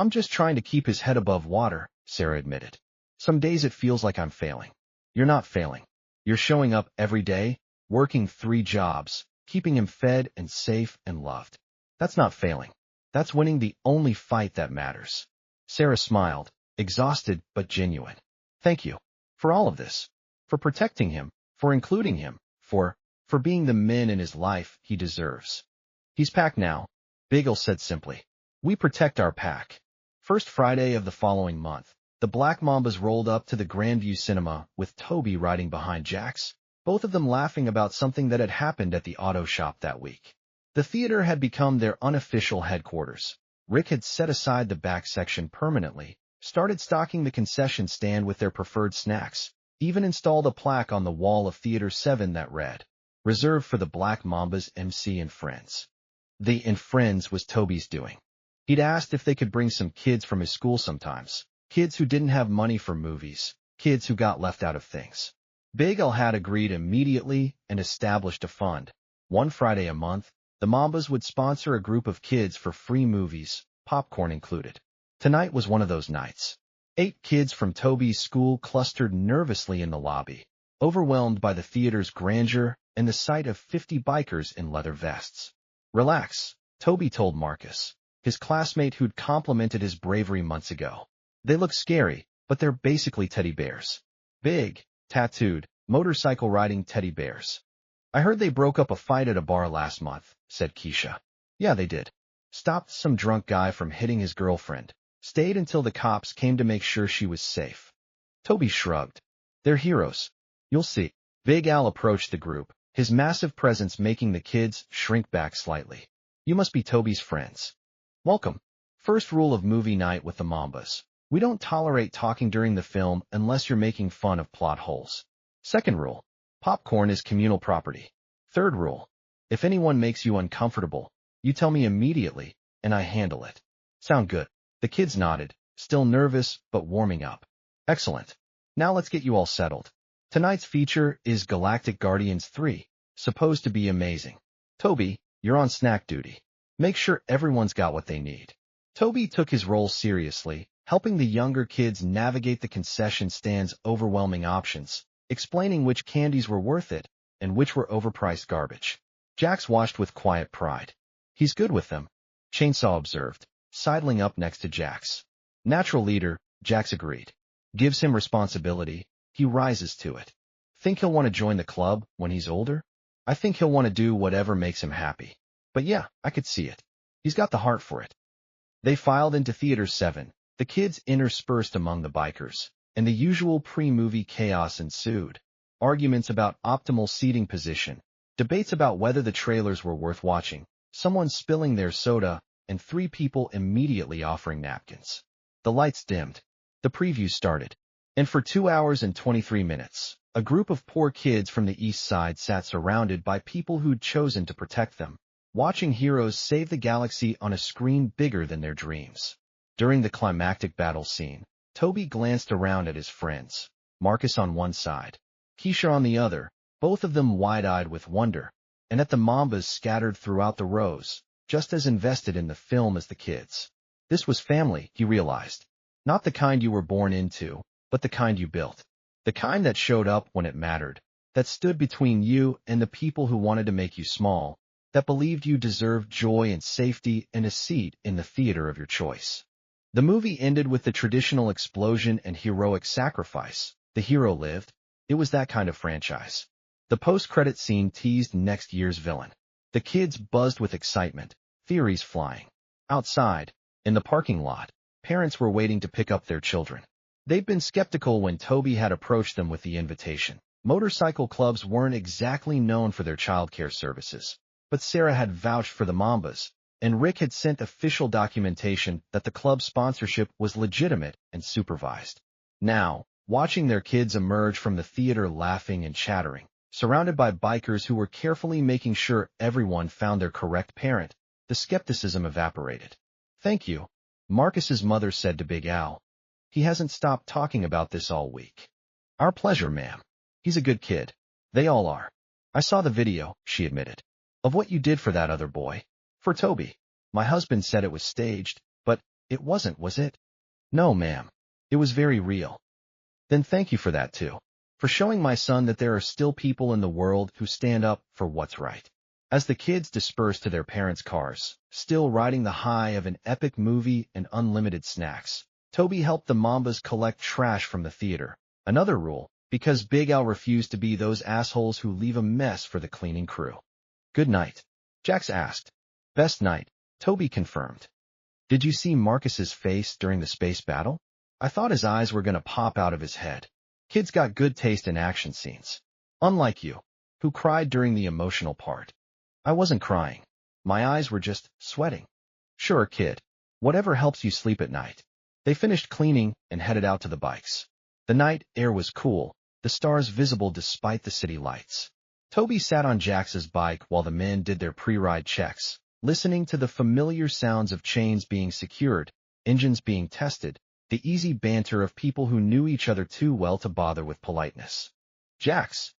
I'm just trying to keep his head above water, Sarah admitted. Some days it feels like I'm failing. You're not failing. You're showing up every day, working 3 jobs, keeping him fed and safe and loved. That's not failing. That's winning the only fight that matters. Sarah smiled, exhausted but genuine. Thank you. For all of this. For protecting him, for including him, for being the men in his life he deserves. He's packed now, Bagel said simply. We protect our pack. First Friday of the following month, the Black Mambas rolled up to the Grandview Cinema with Toby riding behind Jax, both of them laughing about something that had happened at the auto shop that week. The theater had become their unofficial headquarters. Rick had set aside the back section permanently, started stocking the concession stand with their preferred snacks, even installed a plaque on the wall of Theater 7 that read, "Reserved for the Black Mambas MC and Friends." The "and Friends" was Toby's doing. He'd asked if they could bring some kids from his school sometimes, kids who didn't have money for movies, kids who got left out of things. Big Al had agreed immediately and established a fund. One Friday a month, the Mambas would sponsor a group of kids for free movies, popcorn included. Tonight was one of those nights. 8 kids from Toby's school clustered nervously in the lobby, overwhelmed by the theater's grandeur and the sight of 50 bikers in leather vests. Relax, Toby told Marcus, his classmate who'd complimented his bravery months ago. They look scary, but they're basically teddy bears. Big, tattooed, motorcycle-riding teddy bears. I heard they broke up a fight at a bar last month, said Keisha. Yeah, they did. Stopped some drunk guy from hitting his girlfriend. Stayed until the cops came to make sure she was safe. Toby shrugged. They're heroes. You'll see. Big Al approached the group, his massive presence making the kids shrink back slightly. You must be Toby's friends. Welcome. First rule of movie night with the Mambas. We don't tolerate talking during the film unless you're making fun of plot holes. Second rule. Popcorn is communal property. Third rule. If anyone makes you uncomfortable, you tell me immediately, and I handle it. Sound good? The kids nodded, still nervous but warming up. Excellent. Now let's get you all settled. Tonight's feature is Galactic Guardians 3, supposed to be amazing. Toby, you're on snack duty. Make sure everyone's got what they need. Toby took his role seriously, helping the younger kids navigate the concession stand's overwhelming options, explaining which candies were worth it and which were overpriced garbage. Jax watched with quiet pride. He's good with them, Chainsaw observed, sidling up next to Jax. Natural leader, Jax agreed. Gives him responsibility, he rises to it. Think he'll want to join the club when he's older? I think he'll want to do whatever makes him happy. But yeah, I could see it. He's got the heart for it. They filed into Theater 7, the kids interspersed among the bikers, and the usual pre-movie chaos ensued. Arguments about optimal seating position, debates about whether the trailers were worth watching, someone spilling their soda, and 3 people immediately offering napkins. The lights dimmed. The preview started. And for 2 hours and 23 minutes, a group of poor kids from the East Side sat surrounded by people who'd chosen to protect them, watching heroes save the galaxy on a screen bigger than their dreams. During the climactic battle scene, Toby glanced around at his friends, Marcus on one side, Keisha on the other, both of them wide-eyed with wonder, and at the Mambas scattered throughout the rows, just as invested in the film as the kids. This was family, he realized. Not the kind you were born into, but the kind you built. The kind that showed up when it mattered, that stood between you and the people who wanted to make you small, that believed you deserved joy and safety and a seat in the theater of your choice. The movie ended with the traditional explosion and heroic sacrifice. The hero lived. It was that kind of franchise. The post-credit scene teased next year's villain. The kids buzzed with excitement, theories flying. Outside, in the parking lot, parents were waiting to pick up their children. They'd been skeptical when Toby had approached them with the invitation. Motorcycle clubs weren't exactly known for their childcare services, but Sarah had vouched for the Mambas, and Rick had sent official documentation that the club sponsorship was legitimate and supervised. Now, watching their kids emerge from the theater laughing and chattering, surrounded by bikers who were carefully making sure everyone found their correct parent, the skepticism evaporated. Thank you, Marcus's mother said to Big Al. He hasn't stopped talking about this all week. Our pleasure, ma'am. He's a good kid. They all are. I saw the video, she admitted, of what you did for that other boy. For Toby. My husband said it was staged, but It wasn't, was it? No, ma'am. It was very real. Then thank you for that too. For showing my son that there are still people in the world who stand up for what's right. As the kids dispersed to their parents' cars, still riding the high of an epic movie and unlimited snacks, Toby helped the Mambas collect trash from the theater. Another rule, because Big Al refused to be those assholes who leave a mess for the cleaning crew. Good night, Jax asked. Best night, Toby confirmed. Did you see Marcus's face during the space battle? I thought his eyes were gonna pop out of his head. Kids got good taste in action scenes. Unlike you, who cried during the emotional part. I wasn't crying. My eyes were just sweating. Sure, kid. Whatever helps you sleep at night. They finished cleaning and headed out to the bikes. The night air was cool, the stars visible despite the city lights. Toby sat on Jax's bike while the men did their pre-ride checks, listening to the familiar sounds of chains being secured, engines being tested, the easy banter of people who knew each other too well to bother with politeness. Jax?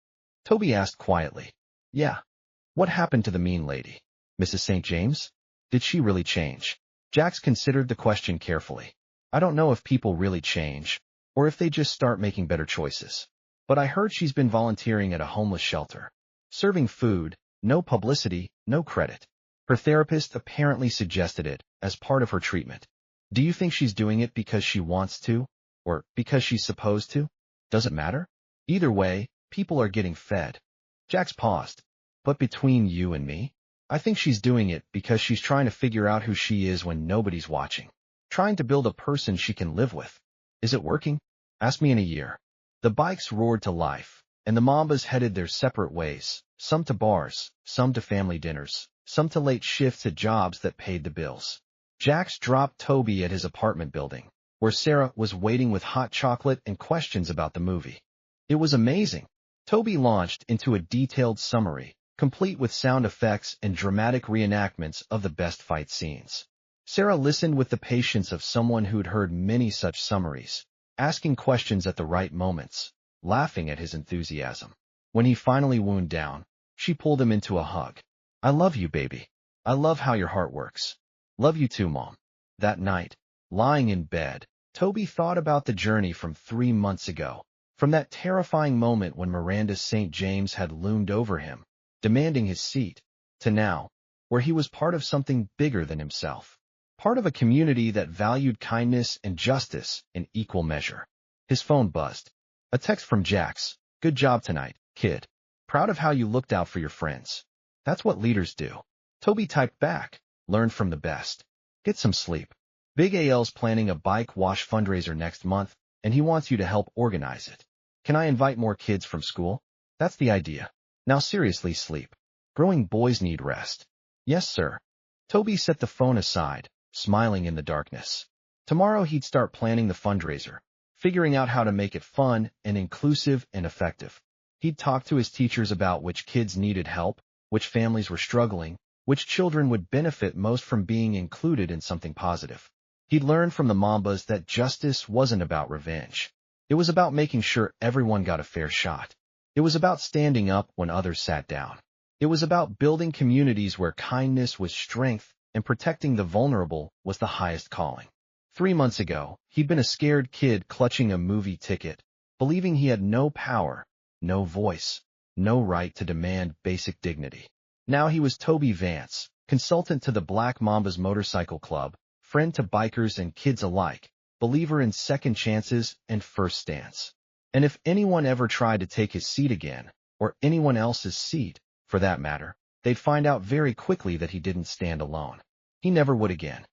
Toby asked quietly. Yeah. What happened to the mean lady? Mrs. St. James? Did she really change? Jax considered the question carefully. I don't know if people really change, or if they just start making better choices. But I heard she's been volunteering at a homeless shelter. Serving food, no publicity, no credit. Her therapist apparently suggested it as part of her treatment. Do you think she's doing it because she wants to, or because she's supposed to? Does it matter? Either way, people are getting fed. Jax paused. But between you and me, I think she's doing it because she's trying to figure out who she is when nobody's watching. Trying to build a person she can live with. Is it working? Ask me in a year. The bikes roared to life, and the Mambas headed their separate ways, some to bars, some to family dinners, some to late shifts at jobs that paid the bills. Jax dropped Toby at his apartment building, where Sarah was waiting with hot chocolate and questions about the movie. It was amazing. Toby launched into a detailed summary, complete with sound effects and dramatic reenactments of the best fight scenes. Sarah listened with the patience of someone who'd heard many such summaries, asking questions at the right moments, laughing at his enthusiasm. When he finally wound down, she pulled him into a hug. I love you, baby. I love how your heart works. Love you too, Mom. That night, lying in bed, Toby thought about the journey from 3 months ago, from that terrifying moment when Miranda St. James had loomed over him, demanding his seat, to now, where he was part of something bigger than himself. Part of a community that valued kindness and justice in equal measure. His phone buzzed. A text from Jax. Good job tonight, kid. Proud of how you looked out for your friends. That's what leaders do. Toby typed back. Learn from the best. Get some sleep. Big AL's planning a bike wash fundraiser next month, and he wants you to help organize it. Can I invite more kids from school? That's the idea. Now seriously, sleep. Growing boys need rest. Yes, sir. Toby set the phone aside, smiling in the darkness. Tomorrow he'd start planning the fundraiser, figuring out how to make it fun and inclusive and effective. He'd talk to his teachers about which kids needed help, which families were struggling, which children would benefit most from being included in something positive. He'd learn from the Mambas that justice wasn't about revenge. It was about making sure everyone got a fair shot. It was about standing up when others sat down. It was about building communities where kindness was strength and protecting the vulnerable was the highest calling. 3 months ago, he'd been a scared kid clutching a movie ticket, believing he had no power, no voice, no right to demand basic dignity. Now he was Toby Vance, consultant to the Black Mambas Motorcycle Club, friend to bikers and kids alike, believer in second chances and first stance. And if anyone ever tried to take his seat again, or anyone else's seat, for that matter, they'd find out very quickly that he didn't stand alone. He never would again.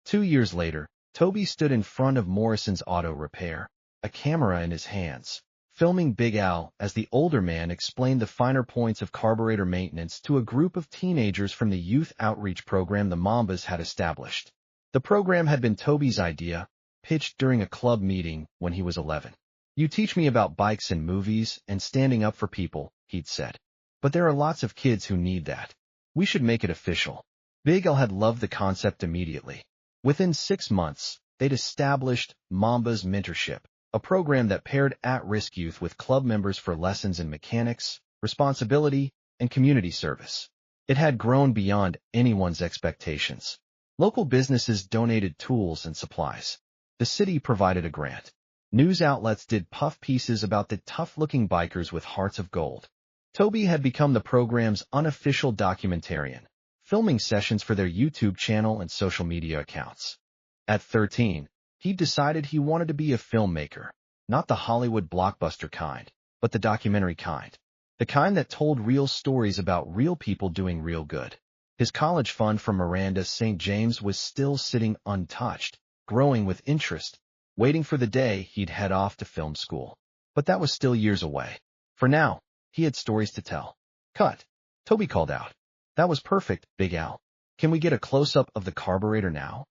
2 years later, Toby stood in front of Morrison's Auto Repair, a camera in his hands, filming Big Al as the older man explained the finer points of carburetor maintenance to a group of teenagers from the youth outreach program the Mambas had established. The program had been Toby's idea, pitched during a club meeting when he was 11. You teach me about bikes and movies and standing up for people, he'd said. But there are lots of kids who need that. We should make it official. Big Al had loved the concept immediately. Within 6 months, they'd established Mambas Mentorship, a program that paired at-risk youth with club members for lessons in mechanics, responsibility, and community service. It had grown beyond anyone's expectations. Local businesses donated tools and supplies. The city provided a grant. News outlets did puff pieces about the tough-looking bikers with hearts of gold. Toby had become the program's unofficial documentarian, filming sessions for their YouTube channel and social media accounts. At 13, he decided he wanted to be a filmmaker, not the Hollywood blockbuster kind, but the documentary kind. The kind that told real stories about real people doing real good. His college fund from Miranda St. James was still sitting untouched, growing with interest, waiting for the day he'd head off to film school. But that was still years away. For now, he had stories to tell. Cut. Toby called out. That was perfect, Big Al. Can we get a close-up of the carburetor now?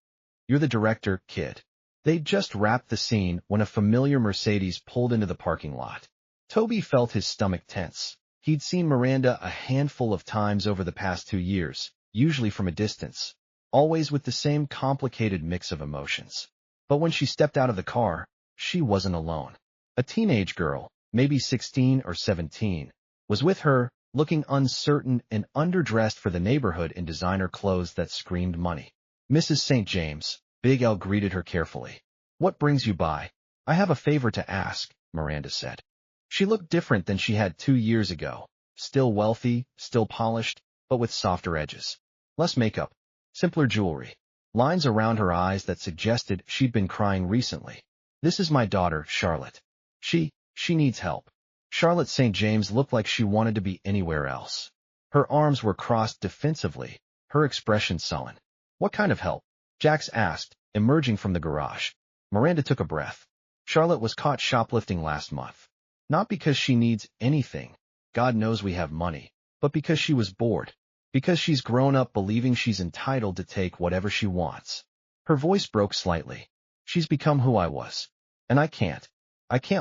You're the director, kid. They'd just wrapped the scene when a familiar Mercedes pulled into the parking lot. Toby felt his stomach tense. He'd seen Miranda a handful of times over the past 2 years, usually from a distance, always with the same complicated mix of emotions. But when she stepped out of the car, she wasn't alone. A teenage girl, maybe 16 or 17, was with her, looking uncertain and underdressed for the neighborhood in designer clothes that screamed money. Mrs. St. James, Big Al greeted her carefully. What brings you by? I have a favor to ask, Miranda said. She looked different than she had 2 years ago, still wealthy, still polished, but with softer edges. Less makeup, simpler jewelry, lines around her eyes that suggested she'd been crying recently. This is my daughter, Charlotte. She needs help. Charlotte St. James looked like she wanted to be anywhere else. Her arms were crossed defensively, her expression sullen. What kind of help? Jax asked, emerging from the garage. Miranda took a breath. Charlotte was caught shoplifting last month. Not because she needs anything, God knows we have money, but because she was bored. Because she's grown up believing she's entitled to take whatever she wants. Her voice broke slightly. She's become who I was. And I can't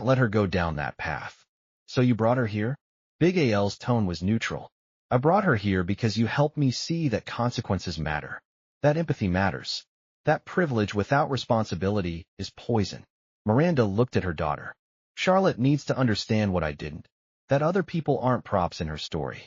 let her go down that path. So you brought her here? Big Al's tone was neutral. I brought her here because you helped me see that consequences matter. That empathy matters. That privilege without responsibility is poison. Miranda looked at her daughter. Charlotte needs to understand what I didn't. That other people aren't props in her story.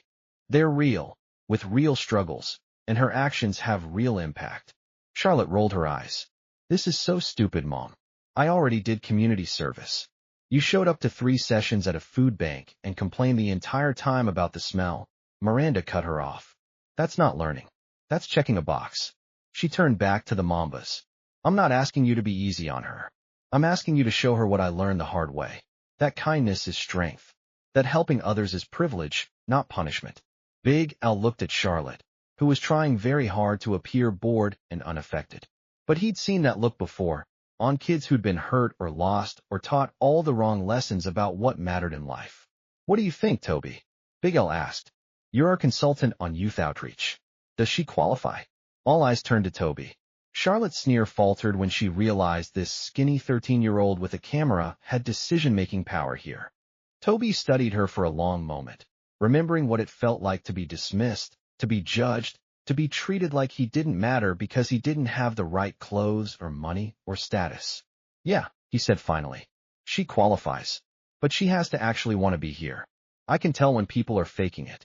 They're real, with real struggles, and her actions have real impact. Charlotte rolled her eyes. This is so stupid, Mom. I already did community service. You showed up to 3 sessions at a food bank and complained the entire time about the smell. Miranda cut her off. That's not learning. That's checking a box. She turned back to the Mambas. I'm not asking you to be easy on her. I'm asking you to show her what I learned the hard way. That kindness is strength. That helping others is privilege, not punishment. Big Al looked at Charlotte, who was trying very hard to appear bored and unaffected. But he'd seen that look before, on kids who'd been hurt or lost or taught all the wrong lessons about what mattered in life. What do you think, Toby? Big Al asked. You're our consultant on youth outreach. Does she qualify? All eyes turned to Toby. Charlotte's sneer faltered when she realized this skinny 13-year-old with a camera had decision-making power here. Toby studied her for a long moment, remembering what it felt like to be dismissed, to be judged, to be treated like he didn't matter because he didn't have the right clothes or money or status. Yeah, he said finally. She qualifies. But she has to actually want to be here. I can tell when people are faking it.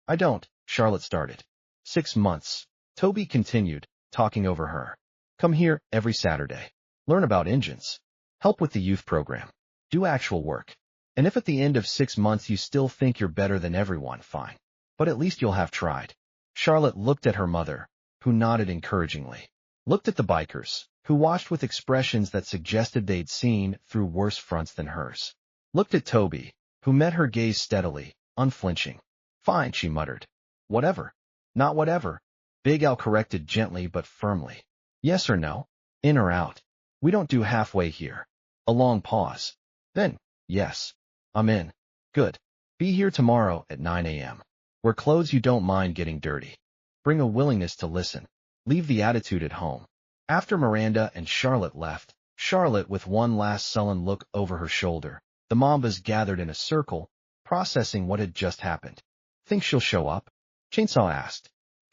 I don't, Charlotte started. 6 months. Toby continued, talking over her. Come here every Saturday. Learn about engines. Help with the youth program. Do actual work. And if at the end of 6 months you still think you're better than everyone, fine. But at least you'll have tried. Charlotte looked at her mother, who nodded encouragingly. Looked at the bikers, who watched with expressions that suggested they'd seen through worse fronts than hers. Looked at Toby, who met her gaze steadily, unflinching. Fine, she muttered. Whatever. Not whatever. Big Al corrected gently but firmly. Yes or no? In or out? We don't do halfway here. A long pause. Then, yes. I'm in. Good. Be here tomorrow at 9 a.m. Wear clothes you don't mind getting dirty. Bring a willingness to listen. Leave the attitude at home. After Miranda and Charlotte left, Charlotte with one last sullen look over her shoulder, the Mambas gathered in a circle, processing what had just happened. Think she'll show up? Chainsaw asked.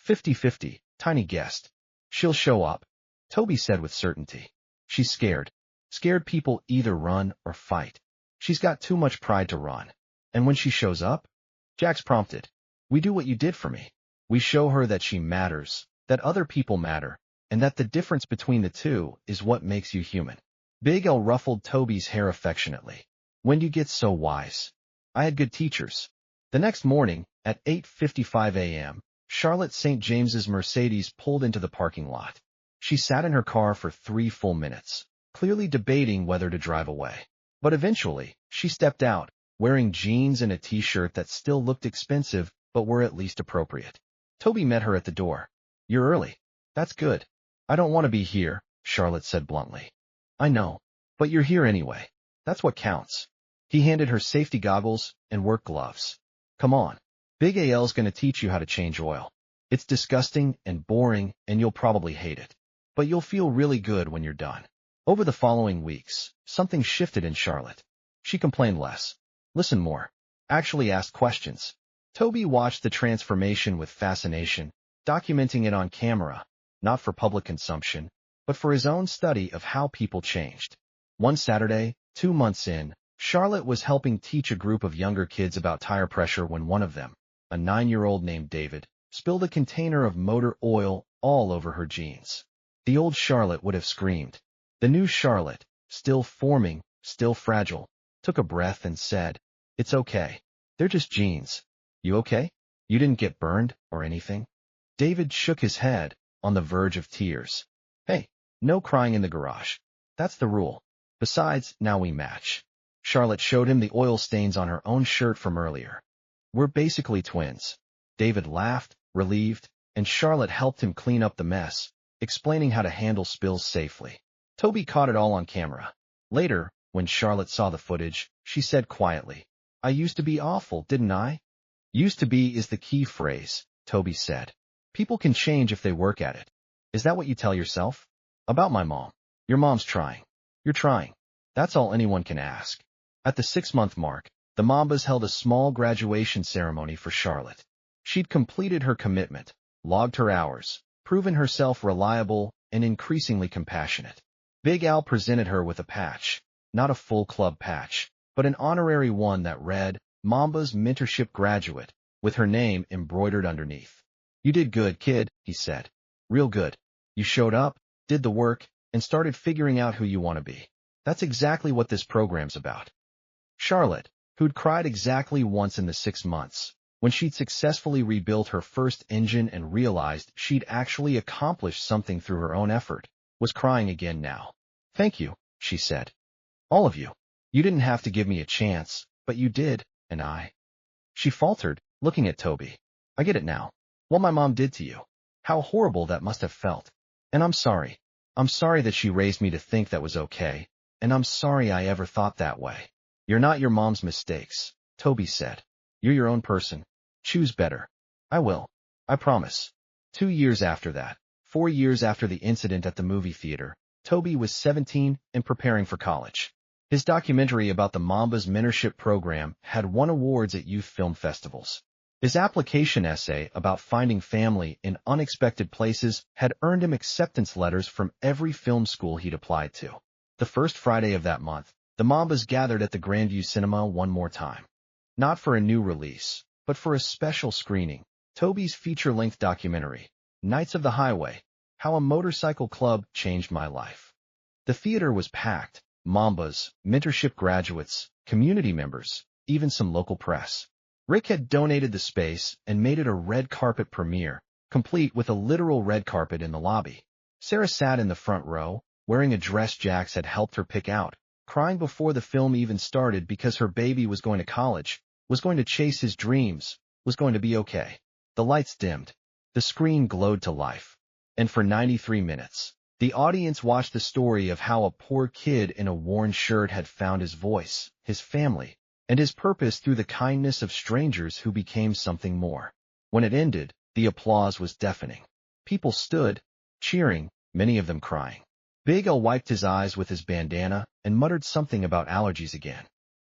50-50, Tiny guessed. She'll show up, Toby said with certainty. She's scared. Scared people either run or fight. She's got too much pride to run. And when she shows up? Jax prompted. We do what you did for me. We show her that she matters, that other people matter, and that the difference between the two is what makes you human. Big L ruffled Toby's hair affectionately. When do you get so wise? I had good teachers. The next morning, at 8:55 a.m., Charlotte St. James's Mercedes pulled into the parking lot. She sat in her car for 3 full minutes, clearly debating whether to drive away. But eventually, she stepped out, wearing jeans and a t-shirt that still looked expensive but were at least appropriate. Toby met her at the door. You're early. That's good. I don't want to be here, Charlotte said bluntly. I know, but you're here anyway. That's what counts. He handed her safety goggles and work gloves. Come on. Big AL's going to teach you how to change oil. It's disgusting and boring, and you'll probably hate it. But you'll feel really good when you're done. Over the following weeks, something shifted in Charlotte. She complained less, listened more, actually asked questions. Toby watched the transformation with fascination, documenting it on camera, not for public consumption, but for his own study of how people changed. One Saturday, 2 months in, Charlotte was helping teach a group of younger kids about tire pressure when one of them, a 9-year-old named David, spilled a container of motor oil all over her jeans. The old Charlotte would have screamed. The new Charlotte, still forming, still fragile, took a breath and said, It's okay. They're just jeans. You okay? You didn't get burned or anything? David shook his head, on the verge of tears. Hey, no crying in the garage. That's the rule. Besides, now we match. Charlotte showed him the oil stains on her own shirt from earlier. We're basically twins. David laughed, relieved, and Charlotte helped him clean up the mess, explaining how to handle spills safely. Toby caught it all on camera. Later, when Charlotte saw the footage, she said quietly, I used to be awful, didn't I? Used to be is the key phrase, Toby said. People can change if they work at it. Is that what you tell yourself? About my mom. Your mom's trying. You're trying. That's all anyone can ask. At the 6-month mark, the Mambas held a small graduation ceremony for Charlotte. She'd completed her commitment, logged her hours, proven herself reliable and increasingly compassionate. Big Al presented her with a patch, not a full club patch, but an honorary one that read, Mamba's Mentorship Graduate, with her name embroidered underneath. You did good, kid, he said. Real good. You showed up, did the work, and started figuring out who you want to be. That's exactly what this program's about. Charlotte, who'd cried exactly once in the 6 months, when she'd successfully rebuilt her first engine and realized she'd actually accomplished something through her own effort, was crying again now. Thank you, she said. All of you. You didn't have to give me a chance, but you did, and I. She faltered, looking at Toby. I get it now. What my mom did to you. How horrible that must have felt. And I'm sorry. I'm sorry that she raised me to think that was okay, and I'm sorry I ever thought that way. You're not your mom's mistakes, Toby said. You're your own person. Choose better. I will. I promise. 2 years after that, 4 years after the incident at the movie theater, Toby was 17 and preparing for college. His documentary about the Mamba's mentorship program had won awards at youth film festivals. His application essay about finding family in unexpected places had earned him acceptance letters from every film school he'd applied to. The first Friday of that month, the Mambas gathered at the Grandview Cinema one more time. Not for a new release, but for a special screening, Toby's feature-length documentary, Knights of the Highway, How a Motorcycle Club Changed My Life. The theater was packed, Mambas, mentorship graduates, community members, even some local press. Rick had donated the space and made it a red carpet premiere, complete with a literal red carpet in the lobby. Sarah sat in the front row, wearing a dress Jax had helped her pick out, crying before the film even started because her baby was going to college, was going to chase his dreams, was going to be okay. The lights dimmed. The screen glowed to life. And for 93 minutes, the audience watched the story of how a poor kid in a worn shirt had found his voice, his family, and his purpose through the kindness of strangers who became something more. When it ended, the applause was deafening. People stood, cheering, many of them crying. Big Al wiped his eyes with his bandana and muttered something about allergies again.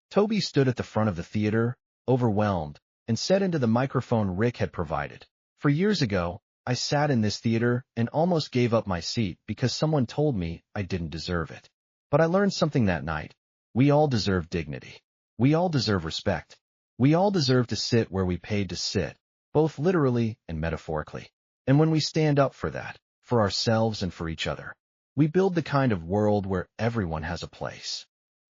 Toby stood at the front of the theater, overwhelmed, and said into the microphone Rick had provided, For years ago, I sat in this theater and almost gave up my seat because someone told me I didn't deserve it. But I learned something that night. We all deserve dignity. We all deserve respect. We all deserve to sit where we paid to sit, both literally and metaphorically. And when we stand up for that, for ourselves and for each other. We build the kind of world where everyone has a place.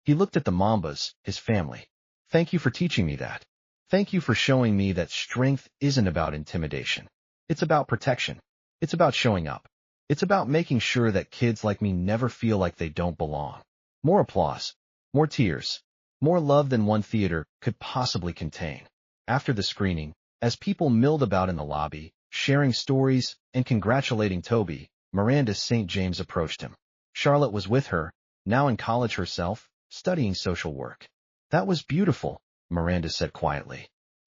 He looked at the Mambas, his family. Thank you for teaching me that. Thank you for showing me that strength isn't about intimidation. It's about protection. It's about showing up. It's about making sure that kids like me never feel like they don't belong. More applause, more tears, more love than one theater could possibly contain. After the screening, as people milled about in the lobby, sharing stories and congratulating Toby, Miranda St. James approached him. Charlotte was with her, now in college herself, studying social work. That was beautiful, Miranda said quietly.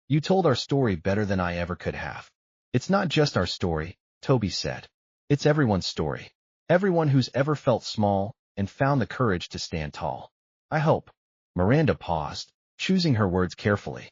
You told our story better than I ever could have. It's not just our story, Toby said. It's everyone's story. Everyone who's ever felt small and found the courage to stand tall. I hope. Miranda paused, choosing her words carefully.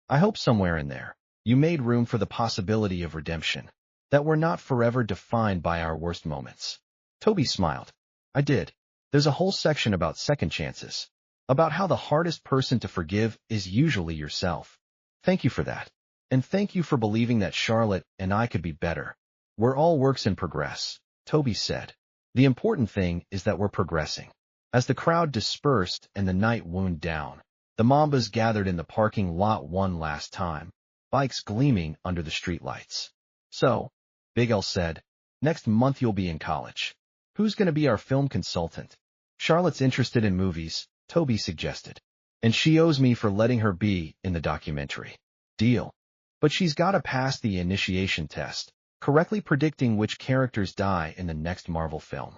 I hope somewhere in there, you made room for the possibility of redemption, that we're not forever defined by our worst moments. Toby smiled. I did. There's a whole section about second chances, about how the hardest person to forgive is usually yourself. Thank you for that. And thank you for believing that Charlotte and I could be better. We're all works in progress, Toby said. The important thing is that we're progressing. As the crowd dispersed and the night wound down, the Mambas gathered in the parking lot one last time, bikes gleaming under the streetlights. So, Big L said, next month you'll be in college. Who's going to be our film consultant? Charlotte's interested in movies, Toby suggested. And she owes me for letting her be in the documentary. Deal. But she's got to pass the initiation test, correctly predicting which characters die in the next Marvel film.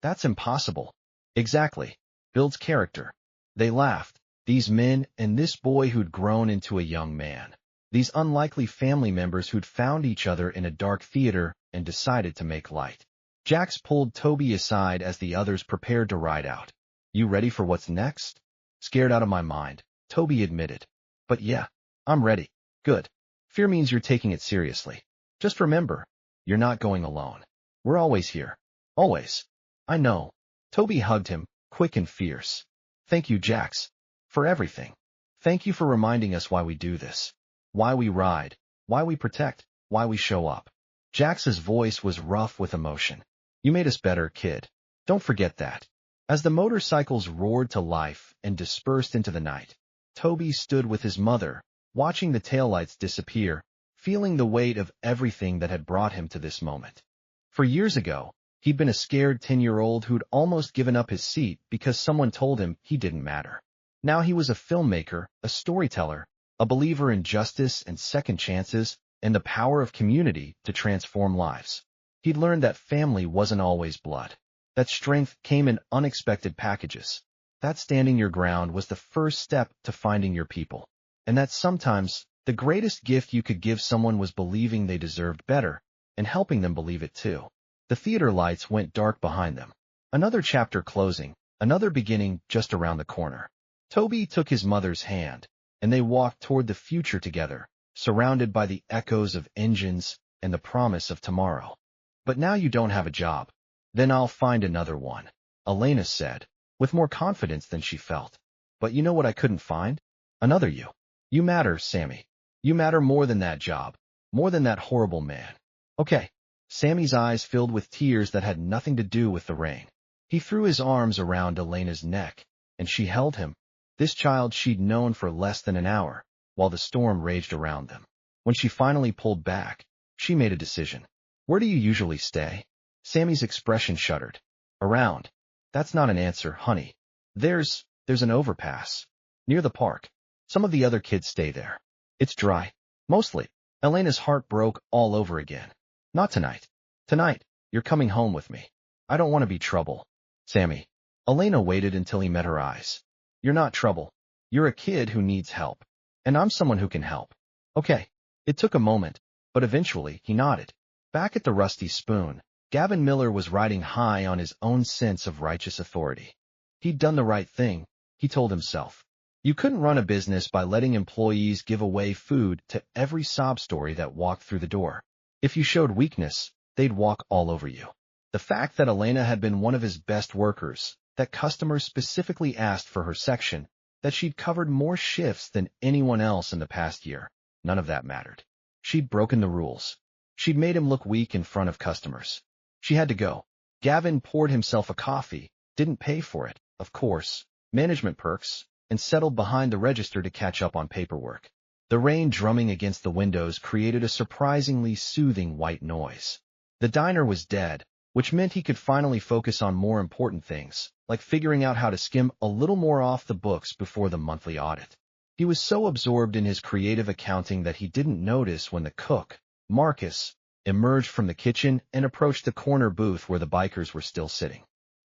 That's impossible. Exactly. Builds character. They laughed, these men and this boy who'd grown into a young man. These unlikely family members who'd found each other in a dark theater and decided to make light. Jax pulled Toby aside as the others prepared to ride out. You ready for what's next? Scared out of my mind, Toby admitted. But yeah, I'm ready. Good. Fear means you're taking it seriously. Just remember, you're not going alone. We're always here. Always. I know. Toby hugged him, quick and fierce. Thank you, Jax. For everything. Thank you for reminding us why we do this. Why we ride. Why we protect. Why we show up. Jax's voice was rough with emotion. You made us better, kid. Don't forget that. As the motorcycles roared to life and dispersed into the night, Toby stood with his mother, watching the taillights disappear, feeling the weight of everything that had brought him to this moment. For years ago, he'd been a scared 10-year-old who'd almost given up his seat because someone told him he didn't matter. Now he was a filmmaker, a storyteller, a believer in justice and second chances and the power of community to transform lives. He'd learned that family wasn't always blood, that strength came in unexpected packages, that standing your ground was the first step to finding your people, and that sometimes the greatest gift you could give someone was believing they deserved better and helping them believe it too. The theater lights went dark behind them. Another chapter closing, another beginning just around the corner. Toby took his mother's hand, and they walked toward the future together, surrounded by the echoes of engines and the promise of tomorrow. But now you don't have a job. Then I'll find another one, Elena said, with more confidence than she felt. But you know what I couldn't find? Another you. You matter, Sammy. You matter more than that job, more than that horrible man. Okay. Sammy's eyes filled with tears that had nothing to do with the rain. He threw his arms around Elena's neck, and she held him, this child she'd known for less than an hour, while the storm raged around them. When she finally pulled back, she made a decision. Where do you usually stay? Sammy's expression shuddered. Around. That's not an answer, honey. There's an overpass. Near the park. Some of the other kids stay there. It's dry. Mostly. Elena's heart broke all over again. Not tonight. Tonight, you're coming home with me. I don't want to be trouble. Sammy. Elena waited until he met her eyes. You're not trouble. You're a kid who needs help. And I'm someone who can help. Okay. It took a moment, but eventually he nodded. Back at the Rusty Spoon, Gavin Miller was riding high on his own sense of righteous authority. He'd done the right thing, he told himself. You couldn't run a business by letting employees give away food to every sob story that walked through the door. If you showed weakness, they'd walk all over you. The fact that Elena had been one of his best workers, that customers specifically asked for her section, that she'd covered more shifts than anyone else in the past year, none of that mattered. She'd broken the rules. She'd made him look weak in front of customers. She had to go. Gavin poured himself a coffee, didn't pay for it, of course, management perks, and settled behind the register to catch up on paperwork. The rain drumming against the windows created a surprisingly soothing white noise. The diner was dead, which meant he could finally focus on more important things, like figuring out how to skim a little more off the books before the monthly audit. He was so absorbed in his creative accounting that he didn't notice when the cook, Marcus, emerged from the kitchen and approached the corner booth where the bikers were still sitting.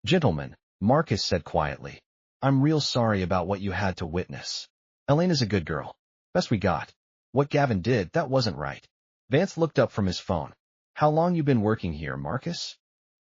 "Gentlemen," Marcus said quietly, "I'm real sorry about what you had to witness. Elena's a good girl. Best we got. What Gavin did, that wasn't right." Vance looked up from his phone. "How long you been working here, Marcus?"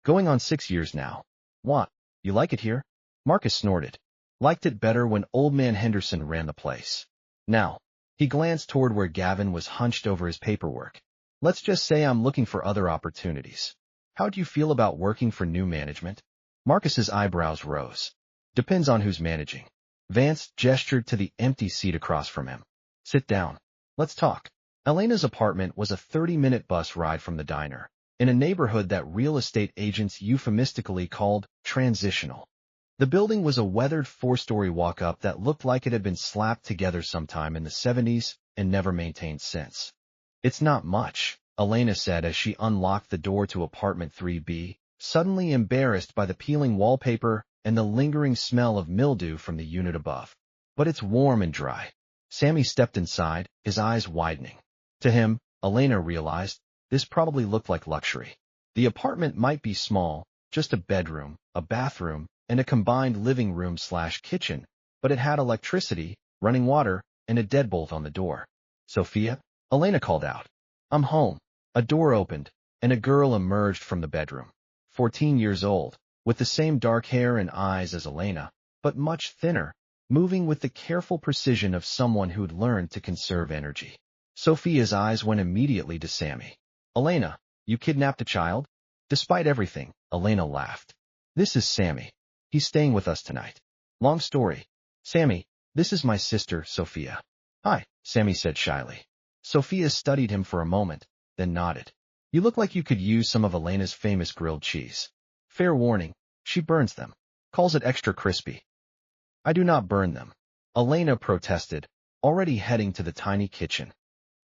"Going on 6 years now." "What? You like it here?" Marcus snorted. "Liked it better when old man Henderson ran the place. Now." He glanced toward where Gavin was hunched over his paperwork. "Let's just say I'm looking for other opportunities. How do you feel about working for new management?" Marcus's eyebrows rose. "Depends on who's managing." Vance gestured to the empty seat across from him. "Sit down. Let's talk." Elena's apartment was a 30-minute bus ride from the diner, in a neighborhood that real estate agents euphemistically called transitional. The building was a weathered 4-story walk-up that looked like it had been slapped together sometime in the 70s and never maintained since. "It's not much," Elena said as she unlocked the door to apartment 3B, suddenly embarrassed by the peeling wallpaper and the lingering smell of mildew from the unit above. "But it's warm and dry." Sammy stepped inside, his eyes widening. To him, Elena realized, this probably looked like luxury. The apartment might be small, just a bedroom, a bathroom, and a combined living room/kitchen, but it had electricity, running water, and a deadbolt on the door. "Sophia?" Elena called out. "I'm home." A door opened, and a girl emerged from the bedroom. 14 years old, with the same dark hair and eyes as Elena, but much thinner, moving with the careful precision of someone who'd learned to conserve energy. Sophia's eyes went immediately to Sammy. "Elena, you kidnapped a child?" "Despite everything," Elena laughed. "This is Sammy. He's staying with us tonight." "Long story." "Sammy, this is my sister, Sophia." "Hi," Sammy said shyly. Sophia studied him for a moment, then nodded. "You look like you could use some of Elena's famous grilled cheese. Fair warning, she burns them. Calls it extra crispy." "I do not burn them," Elena protested, already heading to the tiny kitchen.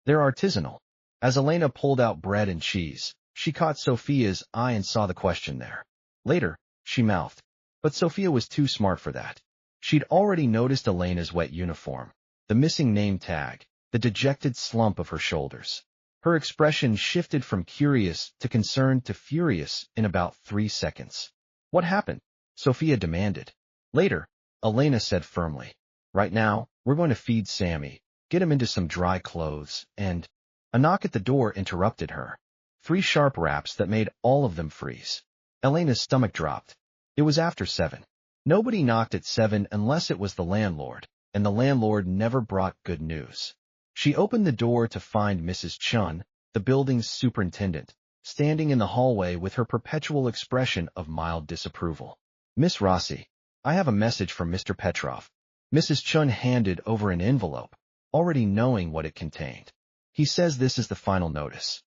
"They're artisanal." As Elena pulled out bread and cheese, she caught Sophia's eye and saw the question there. Later, she mouthed. But Sophia was too smart for that. She'd already noticed Elena's wet uniform, the missing name tag, the dejected slump of her shoulders. Her expression shifted from curious to concerned to furious in about 3 seconds. "What happened?" Sophia demanded. "Later," Elena said firmly. "Right now, we're going to feed Sammy, get him into some dry clothes, and—" A knock at the door interrupted her. 3 sharp raps that made all of them freeze. Elena's stomach dropped. It was after 7. Nobody knocked at 7 unless it was the landlord, and the landlord never brought good news. She opened the door to find Mrs. Chun, the building's superintendent, standing in the hallway with her perpetual expression of mild disapproval. "Miss Rossi, I have a message from Mr. Petrov." Mrs. Chun handed over an envelope, already knowing what it contained. "He says this is the final notice.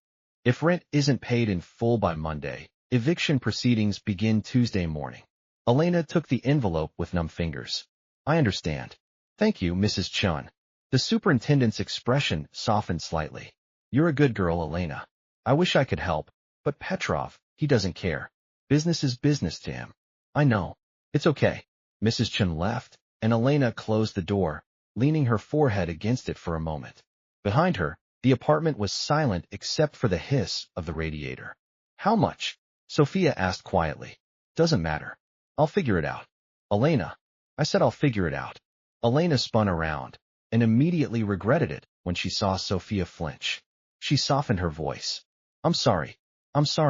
If rent isn't paid in full by Monday, eviction proceedings begin Tuesday morning." Elena took the envelope with numb fingers. "I understand. Thank you, Mrs. Chun." The superintendent's expression softened slightly. "You're a good girl, Elena. I wish I could help, but Petrov, he doesn't care. Business is business to him." "I know. It's okay." Mrs. Chun left, and Elena closed the door, leaning her forehead against it for a moment. Behind her, the apartment was silent except for the hiss of the radiator. "How much?" Sophia asked quietly. "Doesn't matter. I'll figure it out." "Elena." "I said I'll figure it out." Elena spun around, and immediately regretted it when she saw Sophia flinch. She softened her voice. I'm sorry,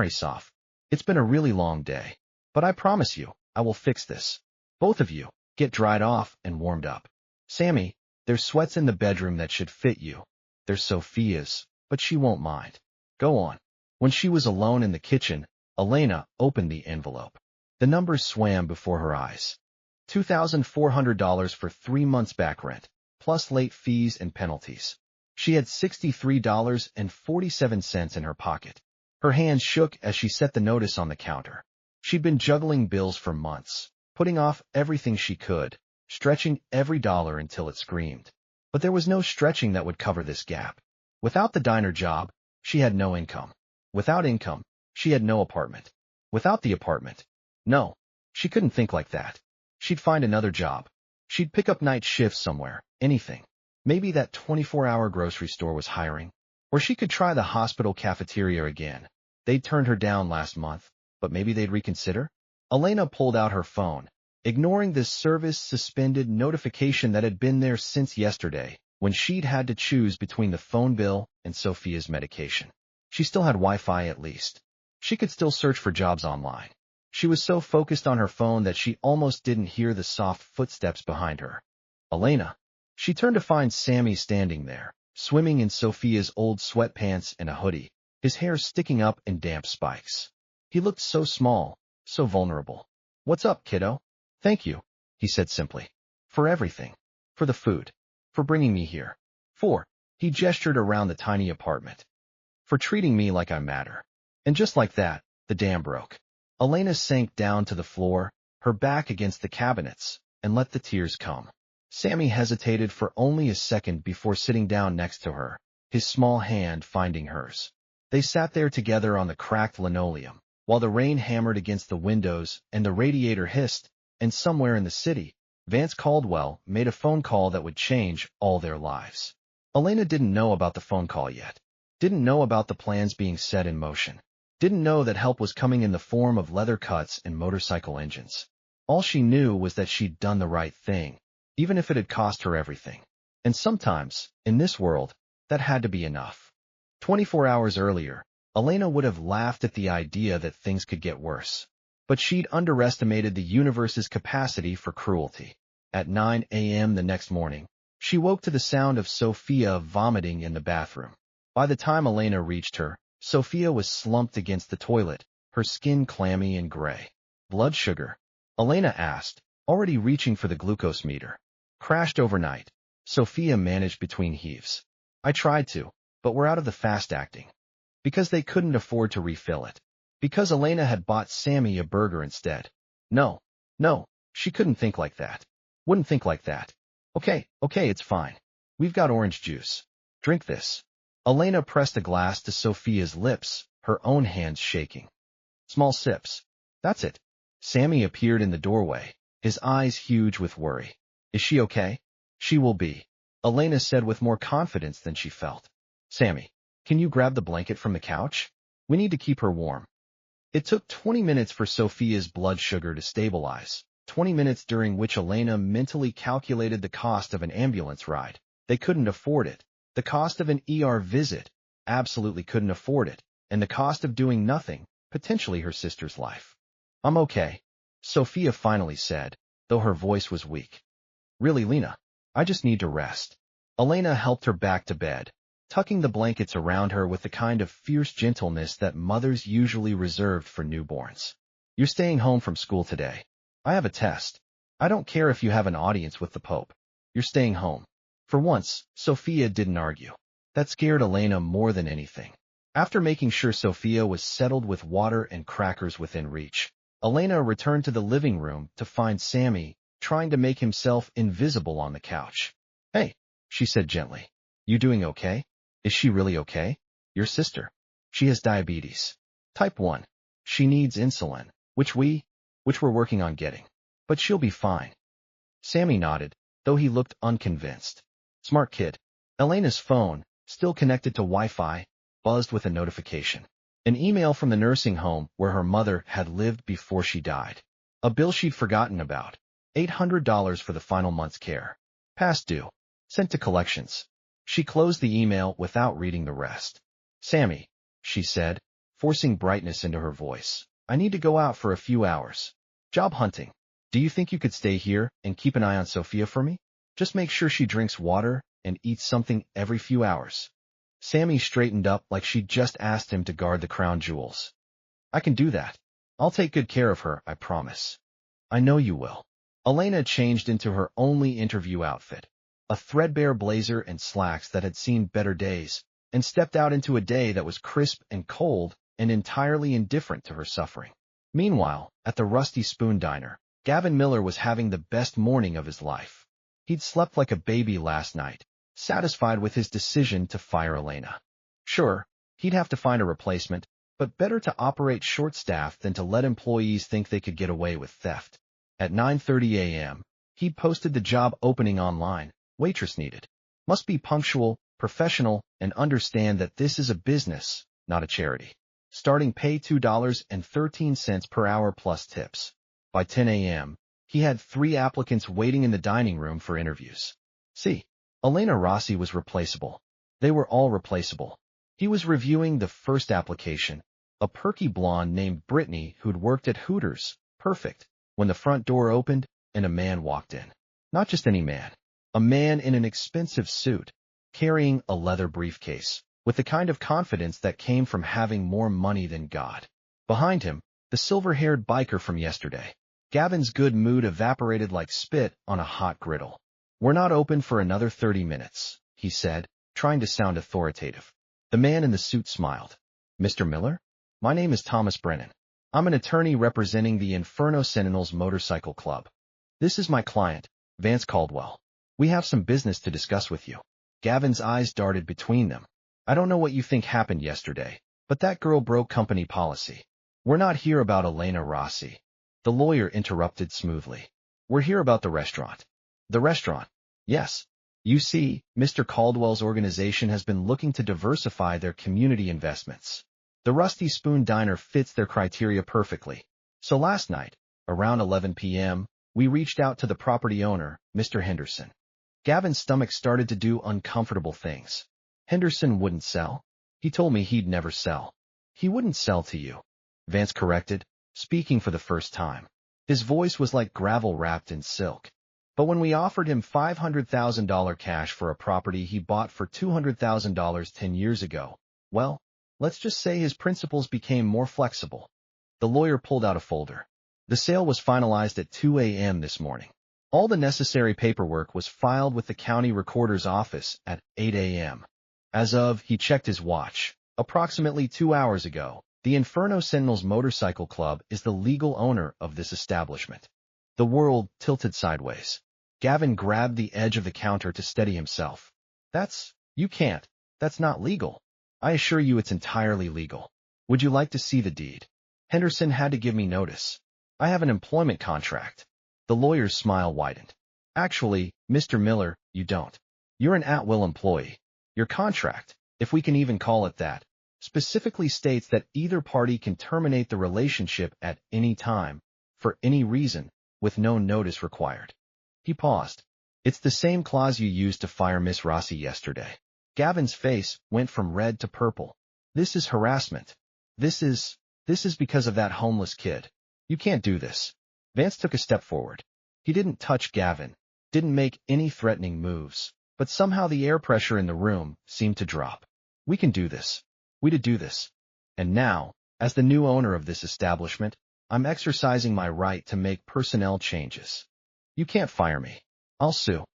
Soph. It's been a really long day. But I promise you, I will fix this. Both of you, get dried off and warmed up. Sammy, there's sweats in the bedroom that should fit you. There's Sophia's, but she won't mind. Go on." When she was alone in the kitchen, Elena opened the envelope. The numbers swam before her eyes. $2,400 for 3 months back rent, plus late fees and penalties. She had $63.47 in her pocket. Her hands shook as she set the notice on the counter. She'd been juggling bills for months, putting off everything she could, stretching every dollar until it screamed. But there was no stretching that would cover this gap. Without the diner job, she had no income. Without income, she had no apartment. Without the apartment, no, she couldn't think like that. She'd find another job. She'd pick up night shifts somewhere, anything. Maybe that 24-hour grocery store was hiring. Or she could try the hospital cafeteria again. They'd turned her down last month, but maybe they'd reconsider? Elena pulled out her phone, ignoring this service-suspended notification that had been there since yesterday, when she'd had to choose between the phone bill and Sophia's medication. She still had Wi-Fi at least. She could still search for jobs online. She was so focused on her phone that she almost didn't hear the soft footsteps behind her. Elena. She turned to find Sammy standing there, swimming in Sophia's old sweatpants and a hoodie, his hair sticking up in damp spikes. He looked so small, so vulnerable. "What's up, kiddo?" "Thank you," he said simply. "For everything. For the food. For bringing me here. He gestured around the tiny apartment. "For treating me like I matter." And just like that, the dam broke. Elena sank down to the floor, her back against the cabinets, and let the tears come. Sammy hesitated for only a second before sitting down next to her, his small hand finding hers. They sat there together on the cracked linoleum, while the rain hammered against the windows and the radiator hissed, and somewhere in the city, Vance Caldwell made a phone call that would change all their lives. Elena didn't know about the phone call yet. Didn't know about the plans being set in motion. Didn't know that help was coming in the form of leather cuts and motorcycle engines. All she knew was that she'd done the right thing, even if it had cost her everything. And sometimes, in this world, that had to be enough. 24 hours earlier, Elena would have laughed at the idea that things could get worse. But she'd underestimated the universe's capacity for cruelty. At 9 a.m. the next morning, she woke to the sound of Sophia vomiting in the bathroom. By the time Elena reached her, Sophia was slumped against the toilet, her skin clammy and gray. "Blood sugar?" Elena asked, already reaching for the glucose meter. "Crashed overnight," Sophia managed between heaves. "I tried to, but we're out of the fast-acting." Because they couldn't afford to refill it. Because Elena had bought Sammy a burger instead. No, she couldn't think like that. Wouldn't think like that. Okay, it's fine. We've got orange juice. Drink this." Elena pressed a glass to Sophia's lips, her own hands shaking. "Small sips. That's it." Sammy appeared in the doorway, his eyes huge with worry. "Is she okay?" "She will be," Elena said with more confidence than she felt. "Sammy, can you grab the blanket from the couch? We need to keep her warm." It took 20 minutes for Sophia's blood sugar to stabilize, 20 minutes during which Elena mentally calculated the cost of an ambulance ride. They couldn't afford it. The cost of an ER visit, absolutely couldn't afford it, and the cost of doing nothing, potentially her sister's life. "I'm okay," Sophia finally said, though her voice was weak. "Really, Lena, I just need to rest." Elena helped her back to bed, tucking the blankets around her with the kind of fierce gentleness that mothers usually reserved for newborns. "You're staying home from school today. I have a test. I don't care if you have an audience with the Pope. You're staying home." For once, Sophia didn't argue. That scared Elena more than anything. After making sure Sophia was settled with water and crackers within reach, Elena returned to the living room to find Sammy trying to make himself invisible on the couch. "Hey," she said gently. "You doing okay? Is she really okay? Your sister. She has diabetes. Type 1. She needs insulin, which we're working on getting. But she'll be fine." Sammy nodded, though he looked unconvinced. Smart kid. Elena's phone, still connected to Wi-Fi, buzzed with a notification. An email from the nursing home where her mother had lived before she died. A bill she'd forgotten about. $800 for the final month's care. Past due. Sent to collections. She closed the email without reading the rest. "Sammy," she said, forcing brightness into her voice. "I need to go out for a few hours. Job hunting. Do you think you could stay here and keep an eye on Sophia for me? Just make sure she drinks water and eats something every few hours." Sammy straightened up like she'd just asked him to guard the crown jewels. "I can do that. I'll take good care of her, I promise." "I know you will." Elena changed into her only interview outfit, a threadbare blazer and slacks that had seen better days, and stepped out into a day that was crisp and cold and entirely indifferent to her suffering. Meanwhile, at the Rusty Spoon Diner, Gavin Miller was having the best morning of his life. He'd slept like a baby last night, satisfied with his decision to fire Elena. Sure, he'd have to find a replacement, but better to operate short-staffed than to let employees think they could get away with theft. At 9:30 a.m., he'd posted the job opening online. Waitress needed. Must be punctual, professional, and understand that this is a business, not a charity. Starting pay $2.13 per hour plus tips. By 10 a.m., he had 3 applicants waiting in the dining room for interviews. See, Elena Rossi was replaceable. They were all replaceable. He was reviewing the first application, a perky blonde named Brittany who'd worked at Hooters. Perfect. When the front door opened and a man walked in. Not just any man. A man in an expensive suit, carrying a leather briefcase, with the kind of confidence that came from having more money than God. Behind him, the silver-haired biker from yesterday. Gavin's good mood evaporated like spit on a hot griddle. "We're not open for another 30 minutes, he said, trying to sound authoritative. The man in the suit smiled. "Mr. Miller? My name is Thomas Brennan. I'm an attorney representing the Inferno Sentinels Motorcycle Club. This is my client, Vance Caldwell. We have some business to discuss with you." Gavin's eyes darted between them. "I don't know what you think happened yesterday, but that girl broke company policy. We're not here about Elena Rossi." The lawyer interrupted smoothly. "We're here about the restaurant." "The restaurant?" "Yes. You see, Mr. Caldwell's organization has been looking to diversify their community investments. The Rusty Spoon Diner fits their criteria perfectly. So last night, around 11 p.m., we reached out to the property owner, Mr. Henderson." Gavin's stomach started to do uncomfortable things. "Henderson wouldn't sell? He told me he'd never sell." "He wouldn't sell to you," Vance corrected, speaking for the first time. His voice was like gravel wrapped in silk. "But when we offered him $500,000 cash for a property he bought for $200,000 10 years ago, well, let's just say his principles became more flexible." The lawyer pulled out a folder. "The sale was finalized at 2 a.m. this morning. All the necessary paperwork was filed with the county recorder's office at 8 a.m. As of," he checked his watch, "approximately 2 hours ago, the Inferno Sentinels Motorcycle Club is the legal owner of this establishment." The world tilted sideways. Gavin grabbed the edge of the counter to steady himself. You can't. That's not legal." "I assure you it's entirely legal. Would you like to see the deed?" "Henderson had to give me notice. I have an employment contract." The lawyer's smile widened. "Actually, Mr. Miller, you don't. You're an at-will employee. Your contract, if we can even call it that, specifically states that either party can terminate the relationship at any time, for any reason, with no notice required." He paused. "It's the same clause you used to fire Miss Rossi yesterday." Gavin's face went from red to purple. "This is harassment. This is because of that homeless kid. You can't do this." Vance took a step forward. He didn't touch Gavin, didn't make any threatening moves, but somehow the air pressure in the room seemed to drop. "We can do this. We'd do this. And now, as the new owner of this establishment, I'm exercising my right to make personnel changes. You can't fire me. I'll sue.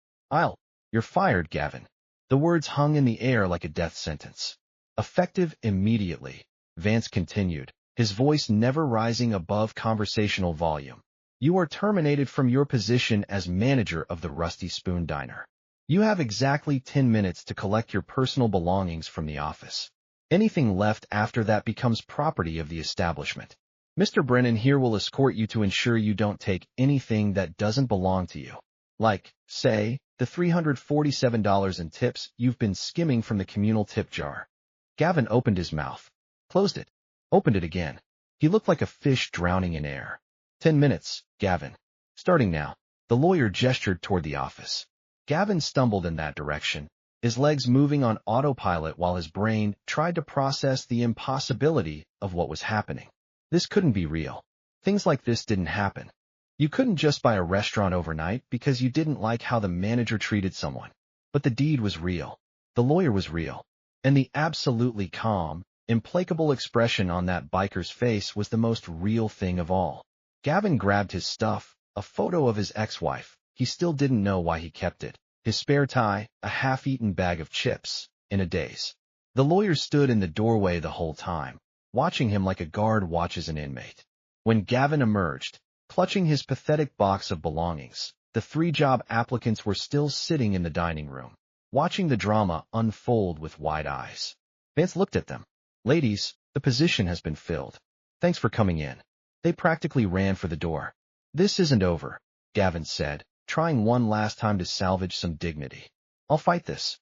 You're fired, Gavin." The words hung in the air like a death sentence. "Effective immediately," Vance continued, his voice never rising above conversational volume. "You are terminated from your position as manager of the Rusty Spoon Diner. You have exactly 10 minutes to collect your personal belongings from the office. Anything left after that becomes property of the establishment. Mr. Brennan here will escort you to ensure you don't take anything that doesn't belong to you. Like, say, the $347 in tips you've been skimming from the communal tip jar." Gavin opened his mouth, closed it, opened it again. He looked like a fish drowning in air. 10 minutes, Gavin. Starting now." The lawyer gestured toward the office. Gavin stumbled in that direction, his legs moving on autopilot while his brain tried to process the impossibility of what was happening. This couldn't be real. Things like this didn't happen. You couldn't just buy a restaurant overnight because you didn't like how the manager treated someone. But the deed was real. The lawyer was real. And the absolutely calm, implacable expression on that biker's face was the most real thing of all. Gavin grabbed his stuff, a photo of his ex-wife. He still didn't know why he kept it. His spare tie, a half-eaten bag of chips, in a daze. The lawyer stood in the doorway the whole time, watching him like a guard watches an inmate. When Gavin emerged, clutching his pathetic box of belongings, the 3 job applicants were still sitting in the dining room, watching the drama unfold with wide eyes. Vance looked at them. "Ladies, the position has been filled. Thanks for coming in." They practically ran for the door. "This isn't over," Gavin said, trying one last time to salvage some dignity. "I'll fight this."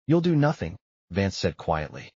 You'll do nothing," Vance said quietly.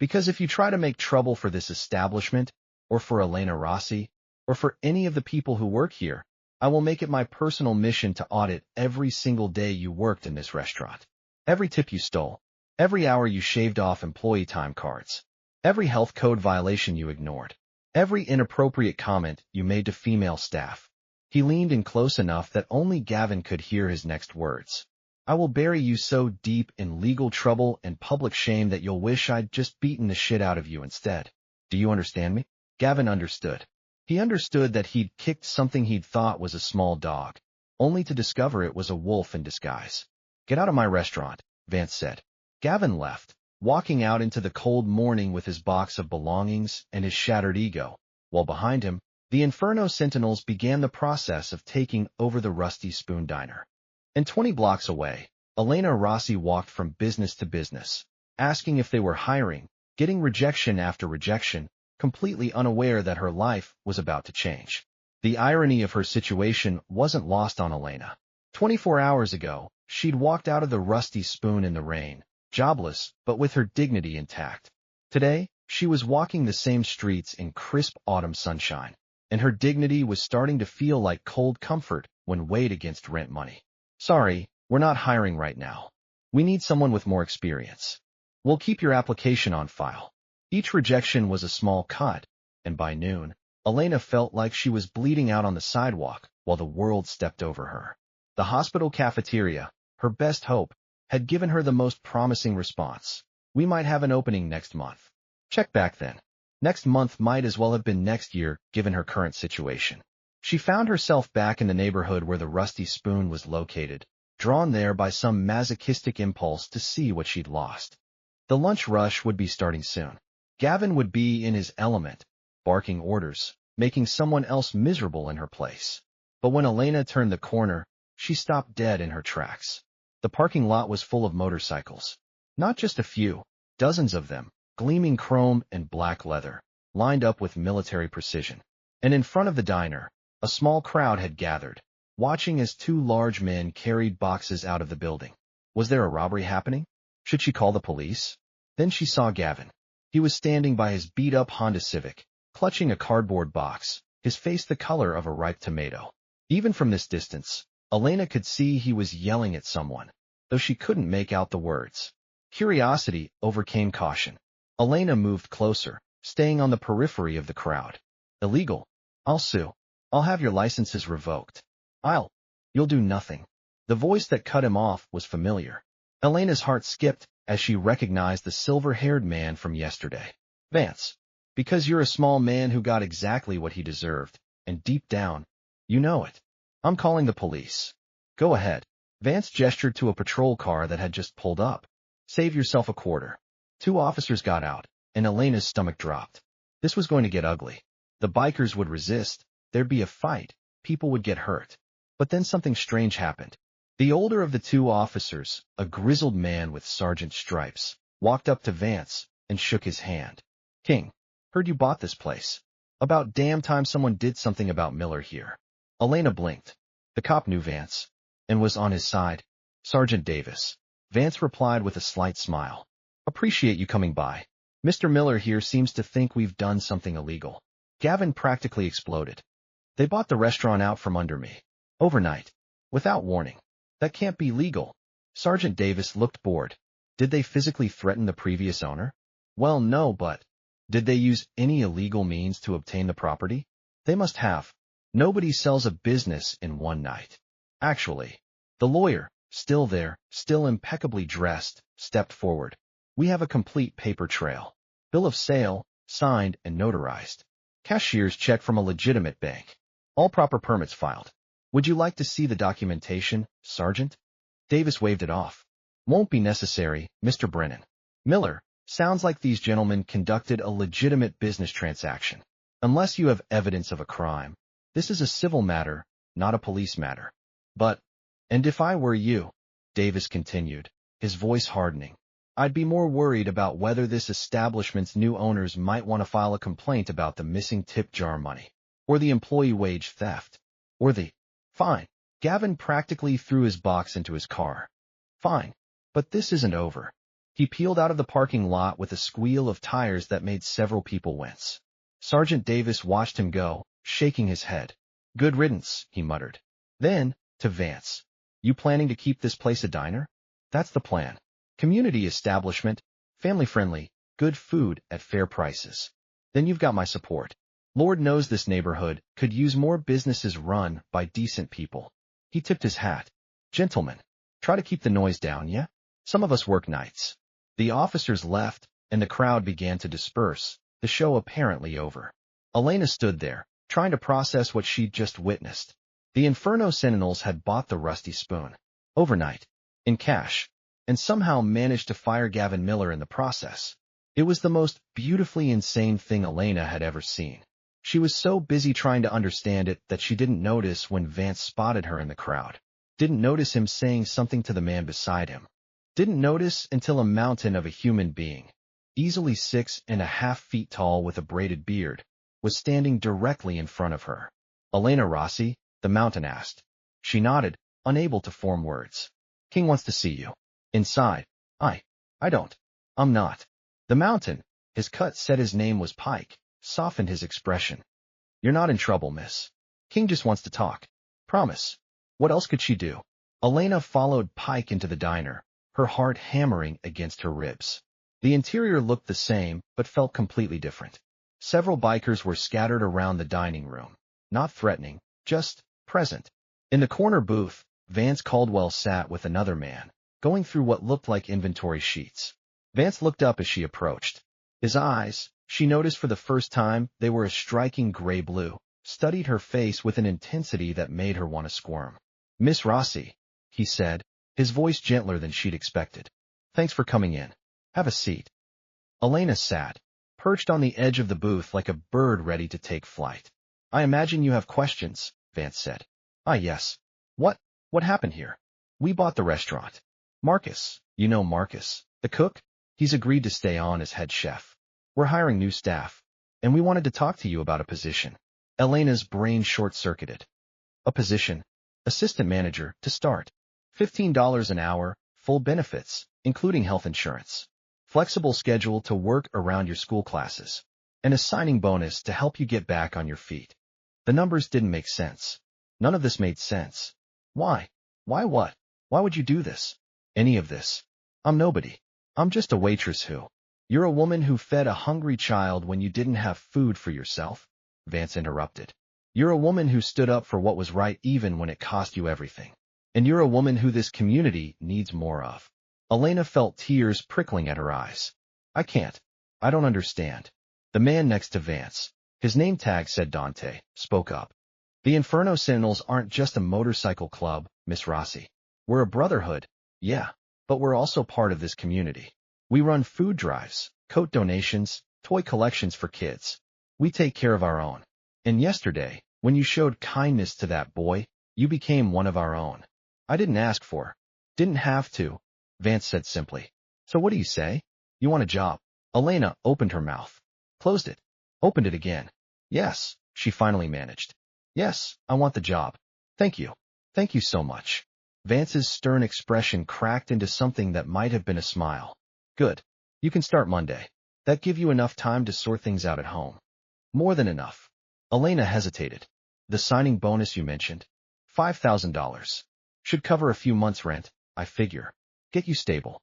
"Because if you try to make trouble for this establishment, or for Elena Rossi, or for any of the people who work here, I will make it my personal mission to audit every single day you worked in this restaurant. Every tip you stole, every hour you shaved off employee time cards, every health code violation you ignored, every inappropriate comment you made to female staff." He leaned in close enough that only Gavin could hear his next words. "I will bury you so deep in legal trouble and public shame that you'll wish I'd just beaten the shit out of you instead. Do you understand me?" Gavin understood. He understood that he'd kicked something he'd thought was a small dog, only to discover it was a wolf in disguise. "Get out of my restaurant," Vance said. Gavin left, walking out into the cold morning with his box of belongings and his shattered ego, while behind him, the Inferno Sentinels began the process of taking over the Rusty Spoon Diner. And 20 blocks away, Elena Rossi walked from business to business, asking if they were hiring, getting rejection after rejection, completely unaware that her life was about to change. The irony of her situation wasn't lost on Elena. 24 hours ago, she'd walked out of the Rusty Spoon in the rain, jobless, but with her dignity intact. Today, she was walking the same streets in crisp autumn sunshine, and her dignity was starting to feel like cold comfort when weighed against rent money. "Sorry, we're not hiring right now. We need someone with more experience. We'll keep your application on file." Each rejection was a small cut, and by noon, Elena felt like she was bleeding out on the sidewalk while the world stepped over her. The hospital cafeteria, her best hope, had given her the most promising response. "We might have an opening next month. Check back then." Next month might as well have been next year, given her current situation. She found herself back in the neighborhood where the Rusty Spoon was located, drawn there by some masochistic impulse to see what she'd lost. The lunch rush would be starting soon. Gavin would be in his element, barking orders, making someone else miserable in her place. But when Elena turned the corner, she stopped dead in her tracks. The parking lot was full of motorcycles. Not just a few, dozens of them, gleaming chrome and black leather, lined up with military precision. And in front of the diner, a small crowd had gathered, watching as 2 large men carried boxes out of the building. Was there a robbery happening? Should she call the police? Then she saw Gavin. He was standing by his beat-up Honda Civic, clutching a cardboard box, his face the color of a ripe tomato. Even from this distance, Elena could see he was yelling at someone, though she couldn't make out the words. Curiosity overcame caution. Elena moved closer, staying on the periphery of the crowd. "Illegal. I'll sue. I'll have your licenses revoked." You'll do nothing." The voice that cut him off was familiar. Elena's heart skipped as she recognized the silver-haired man from yesterday. "Vance. Because you're a small man who got exactly what he deserved, and deep down, you know it. I'm calling the police." "Go ahead." Vance gestured to a patrol car that had just pulled up. "Save yourself a quarter." 2 officers got out, and Elena's stomach dropped. This was going to get ugly. The bikers would resist, there'd be a fight, people would get hurt. But then something strange happened. The older of the 2 officers, a grizzled man with sergeant stripes, walked up to Vance and shook his hand. "King, heard you bought this place. About damn time someone did something about Miller here." Elena blinked. The cop knew Vance, and was on his side. "Sergeant Davis." Vance replied with a slight smile. "Appreciate you coming by. Mr. Miller here seems to think we've done something illegal." Gavin practically exploded. "They bought the restaurant out from under me. Overnight. Without warning. That can't be legal." Sergeant Davis looked bored. "Did they physically threaten the previous owner?" "Well, no, but did they use any illegal means to obtain the property?" "They must have. Nobody sells a business in one night." "Actually." The lawyer, still there, still impeccably dressed, stepped forward. "We have a complete paper trail. Bill of sale, signed and notarized. Cashier's check from a legitimate bank. All proper permits filed. Would you like to see the documentation, Sergeant?" Davis waved it off. "Won't be necessary, Mr. Brennan." "Miller, Sounds like these gentlemen conducted a legitimate business transaction. Unless you have evidence of a crime, this is a civil matter, not a police matter. But, and if I were you, Davis continued, his voice hardening, I'd be more worried about whether this establishment's new owners might want to file a complaint about the missing tip jar money, or the employee wage theft, or the... Fine. Gavin practically threw his box into his car. Fine. But this isn't over. He peeled out of the parking lot with a squeal of tires that made several people wince. Sergeant Davis watched him go, shaking his head. Good riddance, he muttered. Then, to Vance. You planning to keep this place a diner? That's the plan. Community establishment, family-friendly, good food at fair prices. Then you've got my support. Lord knows this neighborhood could use more businesses run by decent people. He tipped his hat. Gentlemen, try to keep the noise down, yeah? Some of us work nights. The officers left, and the crowd began to disperse, the show apparently over. Elena stood there, trying to process what she'd just witnessed. The Inferno Sentinels had bought the rusty spoon. Overnight. In cash. And somehow managed to fire Gavin Miller in the process. It was the most beautifully insane thing Elena had ever seen. She was so busy trying to understand it that she didn't notice when Vance spotted her in the crowd. Didn't notice him saying something to the man beside him. Didn't notice until a mountain of a human being, easily 6.5 feet tall with a braided beard, was standing directly in front of her. Elena Rossi, the mountain asked. She nodded, unable to form words. King wants to see you. Inside. I don't. I'm not. The mountain, his cut said his name was Pike, softened his expression. You're not in trouble, miss. King just wants to talk. Promise. What else could she do? Elena followed Pike into the diner, her heart hammering against her ribs. The interior looked the same, but felt completely different. Several bikers were scattered around the dining room, not threatening, just present. In the corner booth, Vance Caldwell sat with another man, going through what looked like inventory sheets. Vance looked up as she approached. His eyes, she noticed for the first time, they were a striking gray-blue, studied her face with an intensity that made her want to squirm. Miss Rossi, he said, his voice gentler than she'd expected. Thanks for coming in. Have a seat. Elena sat, perched on the edge of the booth like a bird ready to take flight. I imagine you have questions, Vance said. Ah, yes. What happened here? We bought the restaurant. Marcus, you know Marcus, the cook? He's agreed to stay on as head chef. We're hiring new staff, and we wanted to talk to you about a position. Elena's brain short-circuited. A position? Assistant manager, to start. $15 an hour, full benefits, including health insurance. Flexible schedule to work around your school classes. And a signing bonus to help you get back on your feet. The numbers didn't make sense. None of this made sense. Why? Why what? Why would you do this? Any of this? I'm nobody. I'm just a waitress who... You're a woman who fed a hungry child when you didn't have food for yourself, Vance interrupted. You're a woman who stood up for what was right even when it cost you everything. And you're a woman who this community needs more of. Elena felt tears prickling at her eyes. I can't. I don't understand. The man next to Vance, his name tag said Dante, spoke up. The Inferno Sentinels aren't just a motorcycle club, Miss Rossi. We're a brotherhood, yeah, but we're also part of this community. We run food drives, coat donations, toy collections for kids. We take care of our own. And yesterday, when you showed kindness to that boy, you became one of our own. I didn't ask for. Didn't have to, Vance said simply. So what do you say? You want a job? Elena opened her mouth, closed it, opened it again. Yes, she finally managed. Yes, I want the job. Thank you. Thank you so much. Vance's stern expression cracked into something that might have been a smile. Good. You can start Monday. That give you enough time to sort things out at home. More than enough. Elena hesitated. The signing bonus you mentioned? $5,000. Should cover a few months' rent, I figure. Get you stable.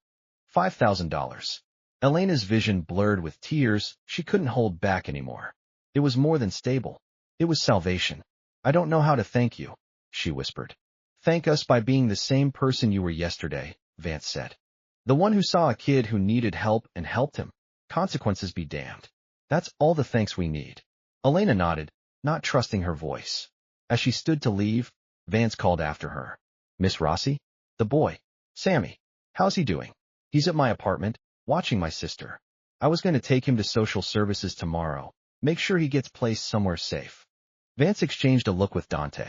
$5,000. Elena's vision blurred with tears she couldn't hold back anymore. It was more than stable. It was salvation. I don't know how to thank you, she whispered. Thank us by being the same person you were yesterday, Vance said. The one who saw a kid who needed help and helped him. Consequences be damned. That's all the thanks we need. Elena nodded, not trusting her voice. As she stood to leave, Vance called after her. Miss Rossi? The boy. Sammy. How's he doing? He's at my apartment, watching my sister. I was going to take him to social services tomorrow. Make sure he gets placed somewhere safe. Vance exchanged a look with Dante.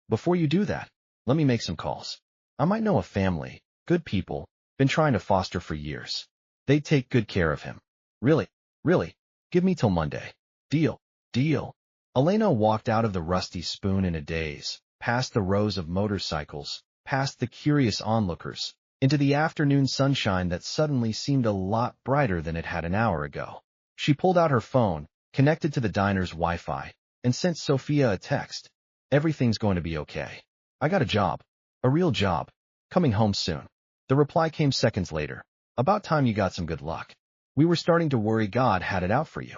Before you do that, let me make some calls. I might know a family, good people, been trying to foster for years. They'd take good care of him. Really, really, give me till Monday. Deal, deal. Elena walked out of the Rusty Spoon in a daze, past the rows of motorcycles, past the curious onlookers, into the afternoon sunshine that suddenly seemed a lot brighter than it had an hour ago. She pulled out her phone, connected to the diner's Wi-Fi, and sent Sophia a text. Everything's going to be okay. I got a job. A real job. Coming home soon. The reply came seconds later. About time you got some good luck. We were starting to worry God had it out for you.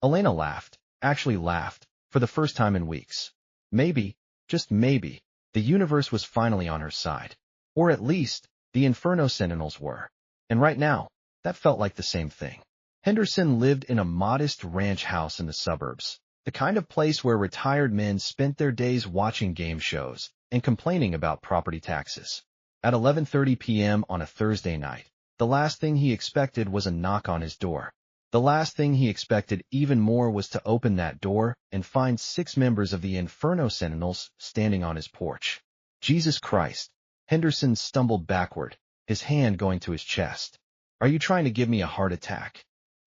Elena laughed, actually laughed, for the first time in weeks. Maybe, just maybe, the universe was finally on her side. Or at least, the Inferno Sentinels were. And right now, that felt like the same thing. Henderson lived in a modest ranch house in the suburbs, the kind of place where retired men spent their days watching game shows and complaining about property taxes. At 11:30 p.m. on a Thursday night, the last thing he expected was a knock on his door. The last thing he expected even more was to open that door and find 6 members of the Inferno Sentinels standing on his porch. Jesus Christ! Henderson stumbled backward, his hand going to his chest. Are you trying to give me a heart attack?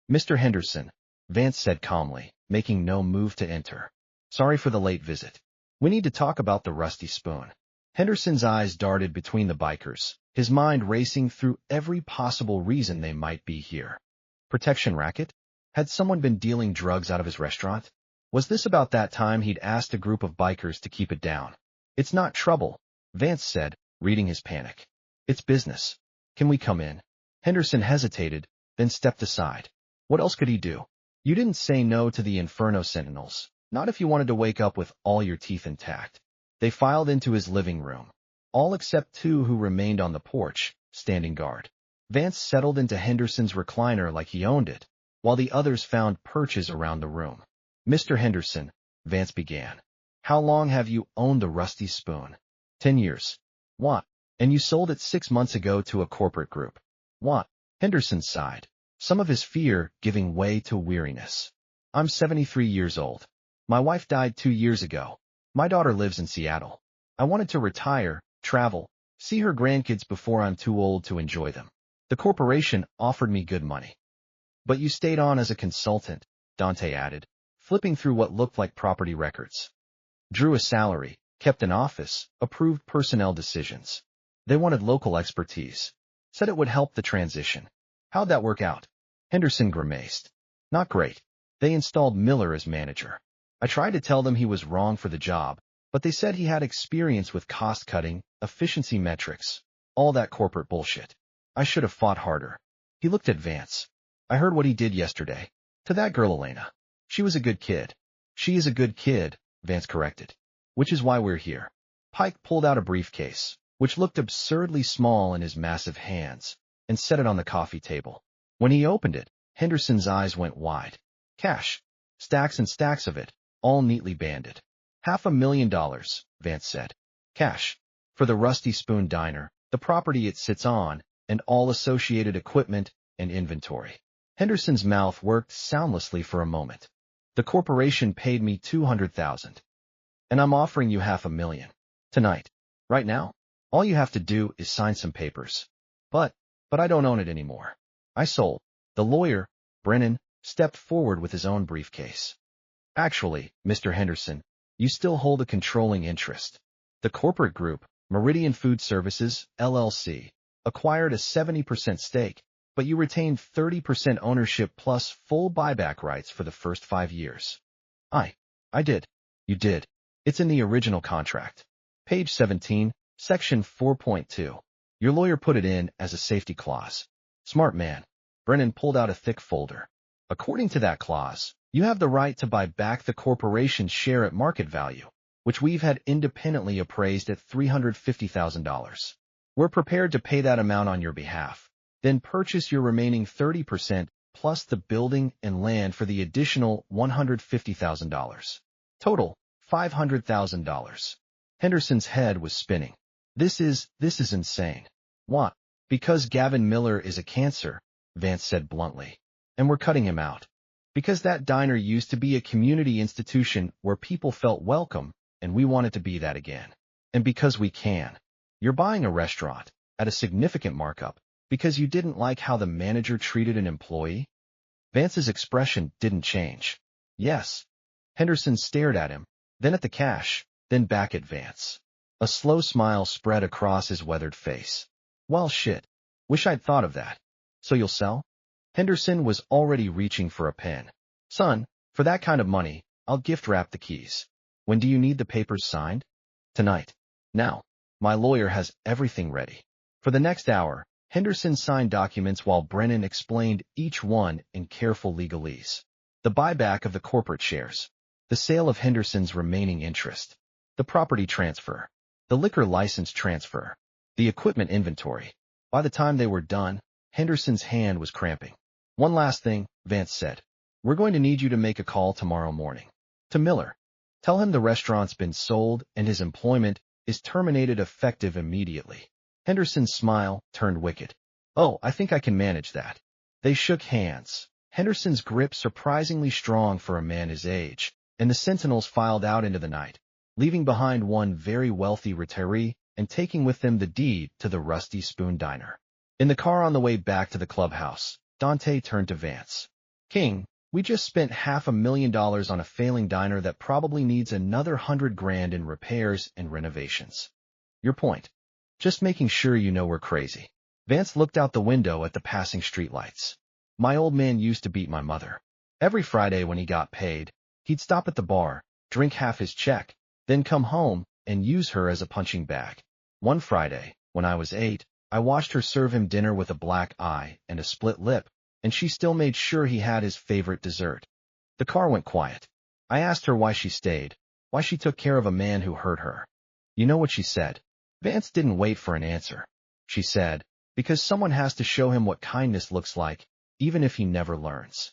Mr. Henderson, Vance said calmly, making no move to enter. Sorry for the late visit. We need to talk about the Rusty Spoon. Henderson's eyes darted between the bikers, his mind racing through every possible reason they might be here. Protection racket? Had someone been dealing drugs out of his restaurant? Was this about that time he'd asked a group of bikers to keep it down? It's not trouble, Vance said, reading his panic. It's business. Can we come in? Henderson hesitated, then stepped aside. What else could he do? You didn't say no to the Inferno Sentinels, not if you wanted to wake up with all your teeth intact. They filed into his living room, all except 2 who remained on the porch, standing guard. Vance settled into Henderson's recliner like he owned it, while the others found perches around the room. Mr. Henderson, Vance began. How long have you owned the Rusty Spoon? 10 years. What? And you sold it 6 months ago to a corporate group. What? Henderson sighed, some of his fear giving way to weariness. I'm 73 years old. My wife died 2 years ago. My daughter lives in Seattle. I wanted to retire, travel, see her grandkids before I'm too old to enjoy them. The corporation offered me good money. But you stayed on as a consultant, Dante added, flipping through what looked like property records. Drew a salary, kept an office, approved personnel decisions. They wanted local expertise. Said it would help the transition. How'd that work out? Henderson grimaced. Not great. They installed Miller as manager. I tried to tell them he was wrong for the job, but they said he had experience with cost-cutting, efficiency metrics, all that corporate bullshit. I should have fought harder. He looked at Vance. I heard what he did yesterday. To that girl Elena. She was a good kid. She is a good kid, Vance corrected. Which is why we're here. Pike pulled out a briefcase, which looked absurdly small in his massive hands, and set it on the coffee table. When he opened it, Henderson's eyes went wide. Cash. Stacks and stacks of it, all neatly banded. $500,000, Vance said. Cash. For the Rusty Spoon Diner, the property it sits on, and all associated equipment and inventory. Henderson's mouth worked soundlessly for a moment. The corporation paid me $200,000. And I'm offering you $500,000. Tonight. Right now. All you have to do is sign some papers. But I don't own it anymore. I sold. The lawyer, Brennan, stepped forward with his own briefcase. Actually, Mr. Henderson, you still hold a controlling interest. The corporate group, Meridian Food Services, LLC, acquired a 70% stake, but you retained 30% ownership plus full buyback rights for the first 5 years. I did. You did. It's in the original contract. Page 17, Section 4.2. Your lawyer put it in as a safety clause. Smart man. Brennan pulled out a thick folder. According to that clause, you have the right to buy back the corporation's share at market value, which we've had independently appraised at $350,000. We're prepared to pay that amount on your behalf, then purchase your remaining 30% plus the building and land for the additional $150,000. Total, $500,000. Henderson's head was spinning. This is insane. What? Because Gavin Miller is a cancer, Vance said bluntly. and we're cutting him out. Because that diner used to be a community institution where people felt welcome, and we want it to be that again. And because we can. You're buying a restaurant at a significant markup because you didn't like how the manager treated an employee? Vance's expression didn't change. Yes. Henderson stared at him, then at the cash, then back at Vance. A slow smile spread across his weathered face. Well, shit. Wish I'd thought of that. So you'll sell? Henderson was already reaching for a pen. Son, for that kind of money, I'll gift wrap the keys. When do you need the papers signed? Tonight. Now. My lawyer has everything ready. For the next hour, Henderson signed documents while Brennan explained each one in careful legalese. The buyback of the corporate shares. The sale of Henderson's remaining interest. The property transfer. The liquor license transfer. The equipment inventory. By the time they were done, Henderson's hand was cramping. One last thing, Vance said. We're going to need you to make a call tomorrow morning. To Miller. Tell him the restaurant's been sold and his employment is terminated effective immediately. Henderson's smile turned wicked. Oh, I think I can manage that. They shook hands. Henderson's grip surprisingly strong for a man his age, and the sentinels filed out into the night, leaving behind one very wealthy retiree and taking with them the deed to the Rusty Spoon Diner. In the car on the way back to the clubhouse, Dante turned to Vance. King, we just spent $500,000 on a failing diner that probably needs another $100,000 in repairs and renovations. Your point. Just making sure you know we're crazy. Vance looked out the window at the passing streetlights. My old man used to beat my mother. Every Friday when he got paid, he'd stop at the bar, drink half his check, then come home and use her as a punching bag. One Friday, when I was 8, I watched her serve him dinner with a black eye and a split lip, and she still made sure he had his favorite dessert. The car went quiet. I asked her why she stayed, why she took care of a man who hurt her. You know what she said? Vance didn't wait for an answer. She said, because someone has to show him what kindness looks like, even if he never learns.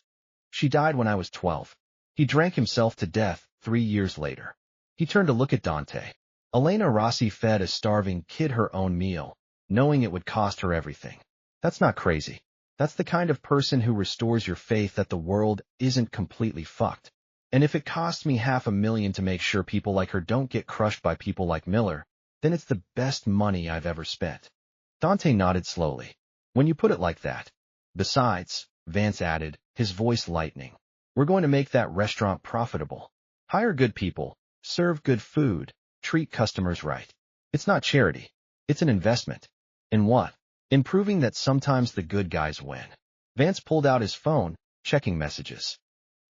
She died when I was 12. He drank himself to death 3 years later. He turned to look at Dante. Elena Rossi fed a starving kid her own meal, knowing it would cost her everything. That's not crazy. That's the kind of person who restores your faith that the world isn't completely fucked. And if it costs me $500,000 to make sure people like her don't get crushed by people like Miller, then it's the best money I've ever spent. Dante nodded slowly. When you put it like that. Besides, Vance added, his voice lightening, we're going to make that restaurant profitable. Hire good people, serve good food, treat customers right. It's not charity. It's an investment. In what? In proving that sometimes the good guys win. Vance pulled out his phone, checking messages.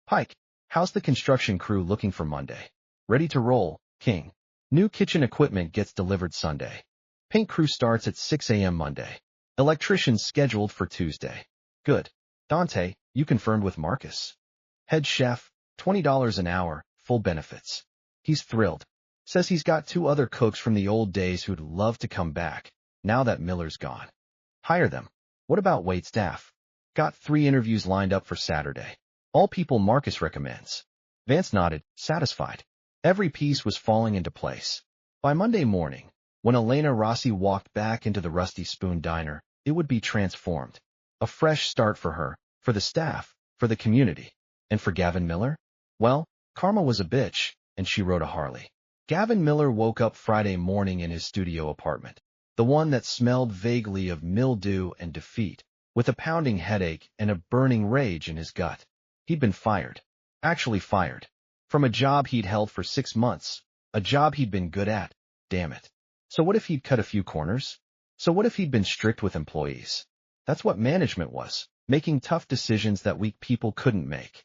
Pike, how's the construction crew looking for Monday? Ready to roll, King. New kitchen equipment gets delivered Sunday. Paint crew starts at 6 a.m. Monday. Electricians scheduled for Tuesday. Good. Dante, you confirmed with Marcus. Head chef, $20 an hour, full benefits. He's thrilled. Says he's got 2 other cooks from the old days who'd love to come back, now that Miller's gone. Hire them. What about wait staff? Got 3 interviews lined up for Saturday. All people Marcus recommends. Vance nodded, satisfied. Every piece was falling into place. By Monday morning, when Elena Rossi walked back into the Rusty Spoon Diner, it would be transformed. A fresh start for her, for the staff, for the community. And for Gavin Miller? Well, karma was a bitch, and she rode a Harley. Gavin Miller woke up Friday morning in his studio apartment, the one that smelled vaguely of mildew and defeat, with a pounding headache and a burning rage in his gut. He'd been fired. Actually fired. From a job he'd held for 6 months. A job he'd been good at. Damn it. So what if he'd cut a few corners? So what if he'd been strict with employees? That's what management was, making tough decisions that weak people couldn't make.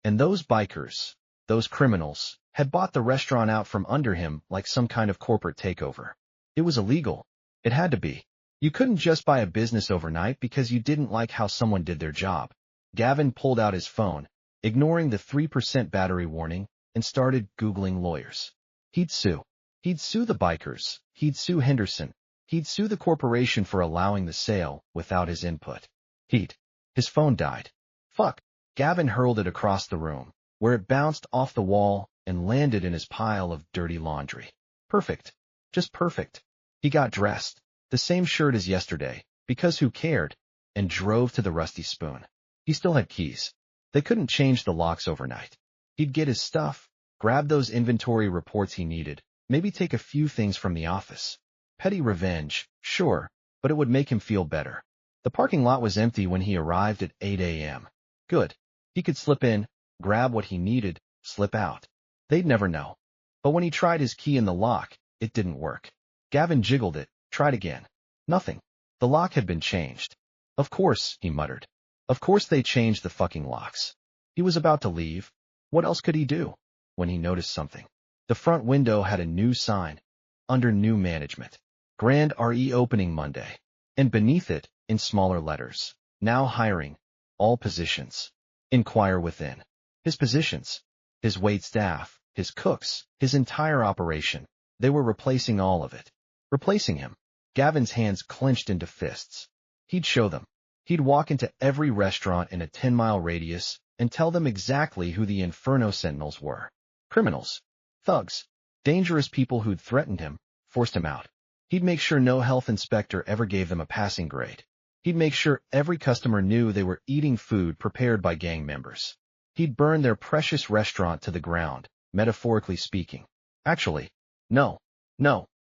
And those bikers, those criminals, had bought the restaurant out from under him like some kind of corporate takeover. It was illegal. It had to be. You couldn't just buy a business overnight because you didn't like how someone did their job. Gavin pulled out his phone, ignoring the 3% battery warning, and started Googling lawyers. He'd sue. He'd sue the bikers. He'd sue Henderson. He'd sue the corporation for allowing the sale without his input. His phone died. Fuck. Gavin hurled it across the room, where it bounced off the wall and landed in his pile of dirty laundry. Perfect. Just perfect. He got dressed, the same shirt as yesterday, because who cared, and drove to the Rusty Spoon. He still had keys. They couldn't change the locks overnight. He'd get his stuff, grab those inventory reports he needed, maybe take a few things from the office. Petty revenge, sure, but it would make him feel better. The parking lot was empty when he arrived at 8 a.m. Good. He could slip in, grab what he needed, slip out. They'd never know. But when he tried his key in the lock, it didn't work. Gavin jiggled it, tried again. Nothing. The lock had been changed. Of course, he muttered. Of course they changed the fucking locks. He was about to leave. What else could he do? When he noticed something. The front window had a new sign. Under new management. Grand RE opening Monday. And beneath it, in smaller letters. Now hiring. All positions. Inquire within. His positions. His wait staff. His cooks. His entire operation. They were replacing all of it. Replacing him. Gavin's hands clenched into fists. He'd show them. He'd walk into every restaurant in a 10-mile radius and tell them exactly who the Inferno Sentinels were. Criminals. Thugs. Dangerous people who'd threatened him, forced him out. He'd make sure no health inspector ever gave them a passing grade. He'd make sure every customer knew they were eating food prepared by gang members. He'd burn their precious restaurant to the ground, metaphorically speaking. Actually, no.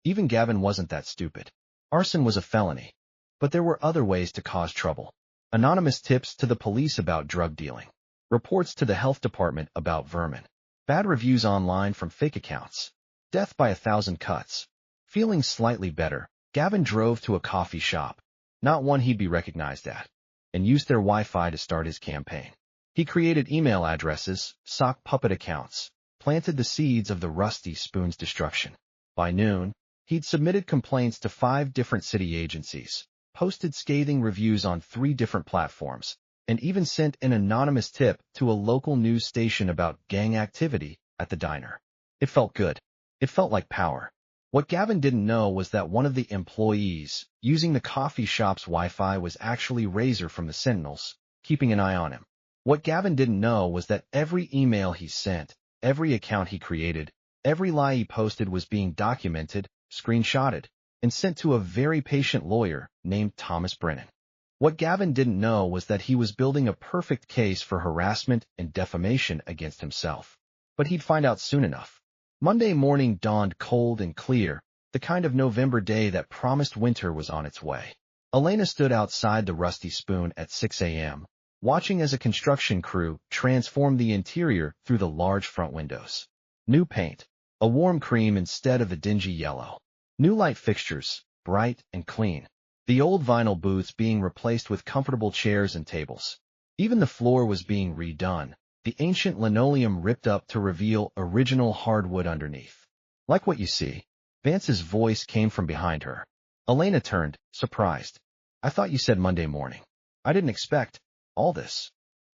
Even Gavin wasn't that stupid. Arson was a felony. But there were other ways to cause trouble. Anonymous tips to the police about drug dealing. Reports to the health department about vermin. Bad reviews online from fake accounts. Death by 1,000 cuts. Feeling slightly better, Gavin drove to a coffee shop, not one he'd be recognized at, and used their Wi-Fi to start his campaign. He created email addresses, sock puppet accounts, planted the seeds of the Rusty Spoon's destruction. By noon, he'd submitted complaints to 5 different city agencies, posted scathing reviews on 3 different platforms, and even sent an anonymous tip to a local news station about gang activity at the diner. It felt good. It felt like power. What Gavin didn't know was that one of the employees using the coffee shop's Wi-Fi was actually Razor from the Sentinels, keeping an eye on him. What Gavin didn't know was that every email he sent, every account he created, every lie he posted was being documented, screenshotted, and sent to a very patient lawyer named Thomas Brennan. What Gavin didn't know was that he was building a perfect case for harassment and defamation against himself. But he'd find out soon enough. Monday morning dawned cold and clear, the kind of November day that promised winter was on its way. Elena stood outside the Rusty Spoon at 6 a.m., watching as a construction crew transformed the interior through the large front windows. New paint, a warm cream instead of a dingy yellow. New light fixtures, bright and clean. The old vinyl booths being replaced with comfortable chairs and tables. Even the floor was being redone, the ancient linoleum ripped up to reveal original hardwood underneath. Like what you see. Vance's voice came from behind her. Elena turned, surprised. I thought you said Monday morning. I didn't expect all this.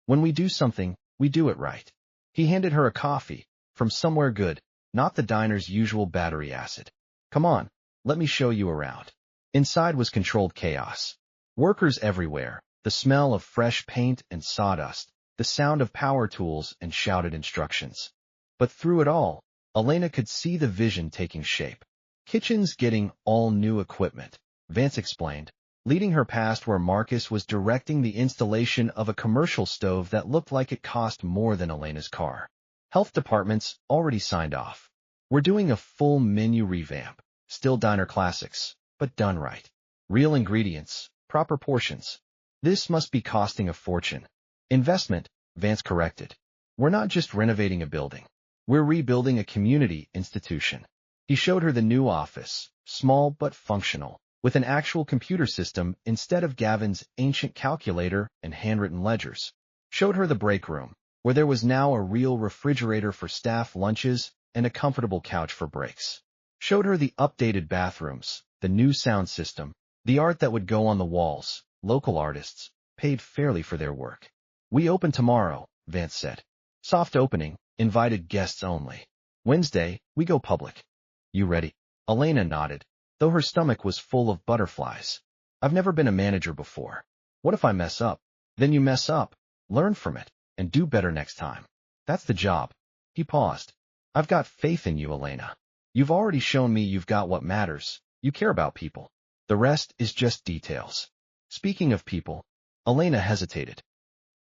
When we do something, we do it right. He handed her a coffee, from somewhere good, not the diner's usual battery acid. Come on, let me show you around. Inside was controlled chaos. Workers everywhere, the smell of fresh paint and sawdust, the sound of power tools and shouted instructions. But through it all, Elena could see the vision taking shape. Kitchens getting all new equipment, Vance explained, leading her past where Marcus was directing the installation of a commercial stove that looked like it cost more than Elena's car. Health departments already signed off. We're doing a full menu revamp, still diner classics, but done right. Real ingredients, proper portions. This must be costing a fortune. Investment, Vance corrected. We're not just renovating a building. We're rebuilding a community institution. He showed her the new office, small but functional, with an actual computer system instead of Gavin's ancient calculator and handwritten ledgers. Showed her the break room, where there was now a real refrigerator for staff lunches and a comfortable couch for breaks. Showed her the updated bathrooms, the new sound system, the art that would go on the walls, local artists, paid fairly for their work. We open tomorrow, Vance said. Soft opening, invited guests only. Wednesday, we go public. You ready? Elena nodded, though her stomach was full of butterflies. I've never been a manager before. What if I mess up? Then you mess up, learn from it, and do better next time. That's the job. He paused. I've got faith in you, Elena. You've already shown me you've got what matters. You care about people. The rest is just details. Speaking of people, Elena hesitated.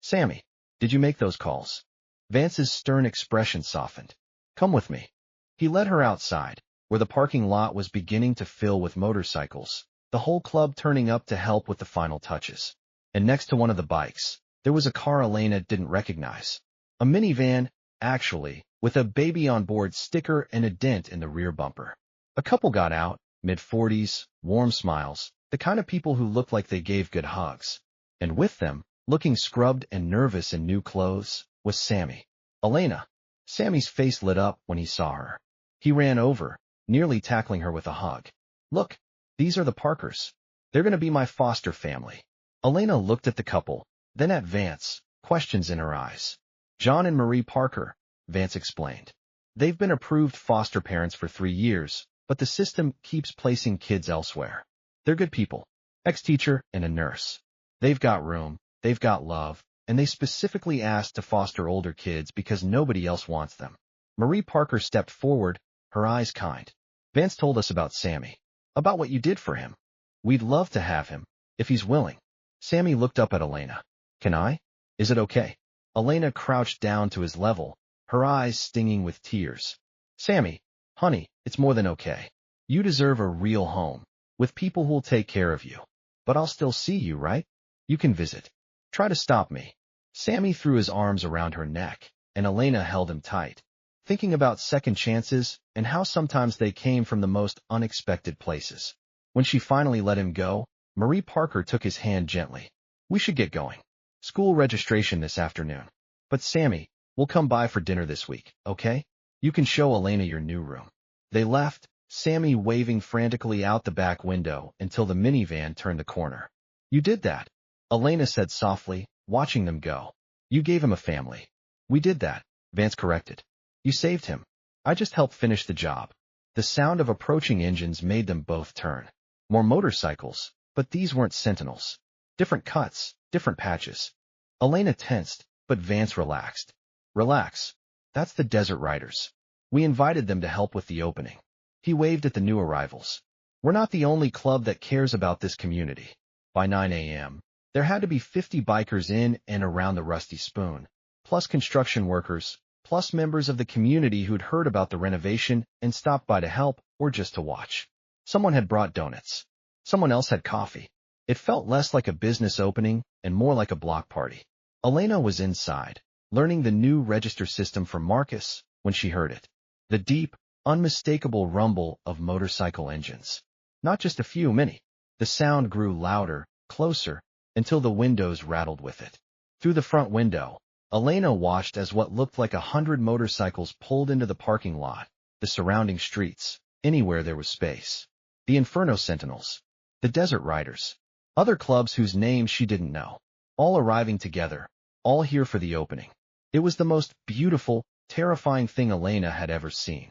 Sammy, did you make those calls? Vance's stern expression softened. Come with me. He led her outside, where the parking lot was beginning to fill with motorcycles, the whole club turning up to help with the final touches. And next to one of the bikes, there was a car Elena didn't recognize. A minivan, actually, with a baby on board sticker and a dent in the rear bumper. A couple got out, mid-40s, warm smiles, the kind of people who looked like they gave good hugs. And with them, looking scrubbed and nervous in new clothes, was Sammy. Elena. Sammy's face lit up when he saw her. He ran over, nearly tackling her with a hug. Look, these are the Parkers. They're going to be my foster family. Elena looked at the couple, then at Vance, questions in her eyes. John and Marie Parker, Vance explained. They've been approved foster parents for 3 years, but the system keeps placing kids elsewhere. They're good people. Ex-teacher and a nurse. They've got room, they've got love, and they specifically asked to foster older kids because nobody else wants them. Marie Parker stepped forward, her eyes kind. Vance told us about Sammy. About what you did for him. We'd love to have him, if he's willing. Sammy looked up at Elena. Can I? Is it okay? Elena crouched down to his level, her eyes stinging with tears. Sammy, honey, it's more than okay. You deserve a real home, with people who'll take care of you. But I'll still see you, right? You can visit. Try to stop me. Sammy threw his arms around her neck, and Elena held him tight, thinking about second chances and how sometimes they came from the most unexpected places. When she finally let him go, Marie Parker took his hand gently. We should get going. School registration this afternoon. But Sammy, we'll come by for dinner this week, okay? You can show Elena your new room. They left, Sammy waving frantically out the back window until the minivan turned the corner. You did that, Elena said softly, watching them go. You gave him a family. We did that, Vance corrected. You saved him. I just helped finish the job. The sound of approaching engines made them both turn. More motorcycles, but these weren't Sentinels. Different cuts, different patches. Elena tensed, but Vance relaxed. Relax. That's the Desert Riders. We invited them to help with the opening. He waved at the new arrivals. We're not the only club that cares about this community. By 9 a.m., there had to be 50 bikers in and around the Rusty Spoon, plus construction workers, plus members of the community who'd heard about the renovation and stopped by to help or just to watch. Someone had brought donuts. Someone else had coffee. It felt less like a business opening and more like a block party. Elena was inside, learning the new register system from Marcus when she heard it. The deep, unmistakable rumble of motorcycle engines. Not just a few, many. The sound grew louder, closer, until the windows rattled with it. Through the front window, Elena watched as what looked like 100 motorcycles pulled into the parking lot, the surrounding streets, anywhere there was space. The Inferno Sentinels. The Desert Riders. Other clubs whose names she didn't know. All arriving together, all here for the opening. It was the most beautiful, terrifying thing Elena had ever seen.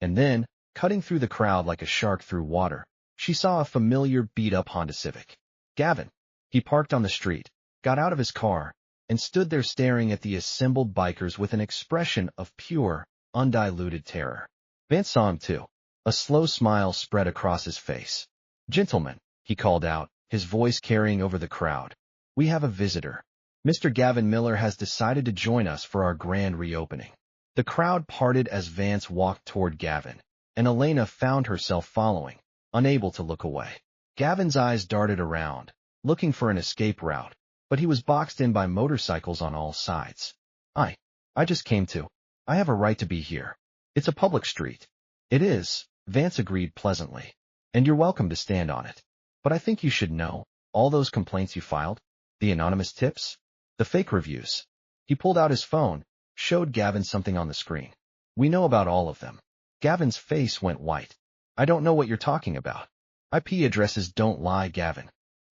And then, cutting through the crowd like a shark through water, she saw a familiar beat-up Honda Civic. Gavin. He parked on the street, got out of his car, and stood there staring at the assembled bikers with an expression of pure, undiluted terror. Vance saw him too. A slow smile spread across his face. Gentlemen, he called out, his voice carrying over the crowd. We have a visitor. Mr. Gavin Miller has decided to join us for our grand reopening. The crowd parted as Vance walked toward Gavin, and Elena found herself following, unable to look away. Gavin's eyes darted around, looking for an escape route, but he was boxed in by motorcycles on all sides. I just came to. I have a right to be here. It's a public street. It is, Vance agreed pleasantly. And you're welcome to stand on it. But I think you should know, all those complaints you filed, the anonymous tips, the fake reviews. He pulled out his phone, showed Gavin something on the screen. We know about all of them. Gavin's face went white. I don't know what you're talking about. IP addresses don't lie, Gavin.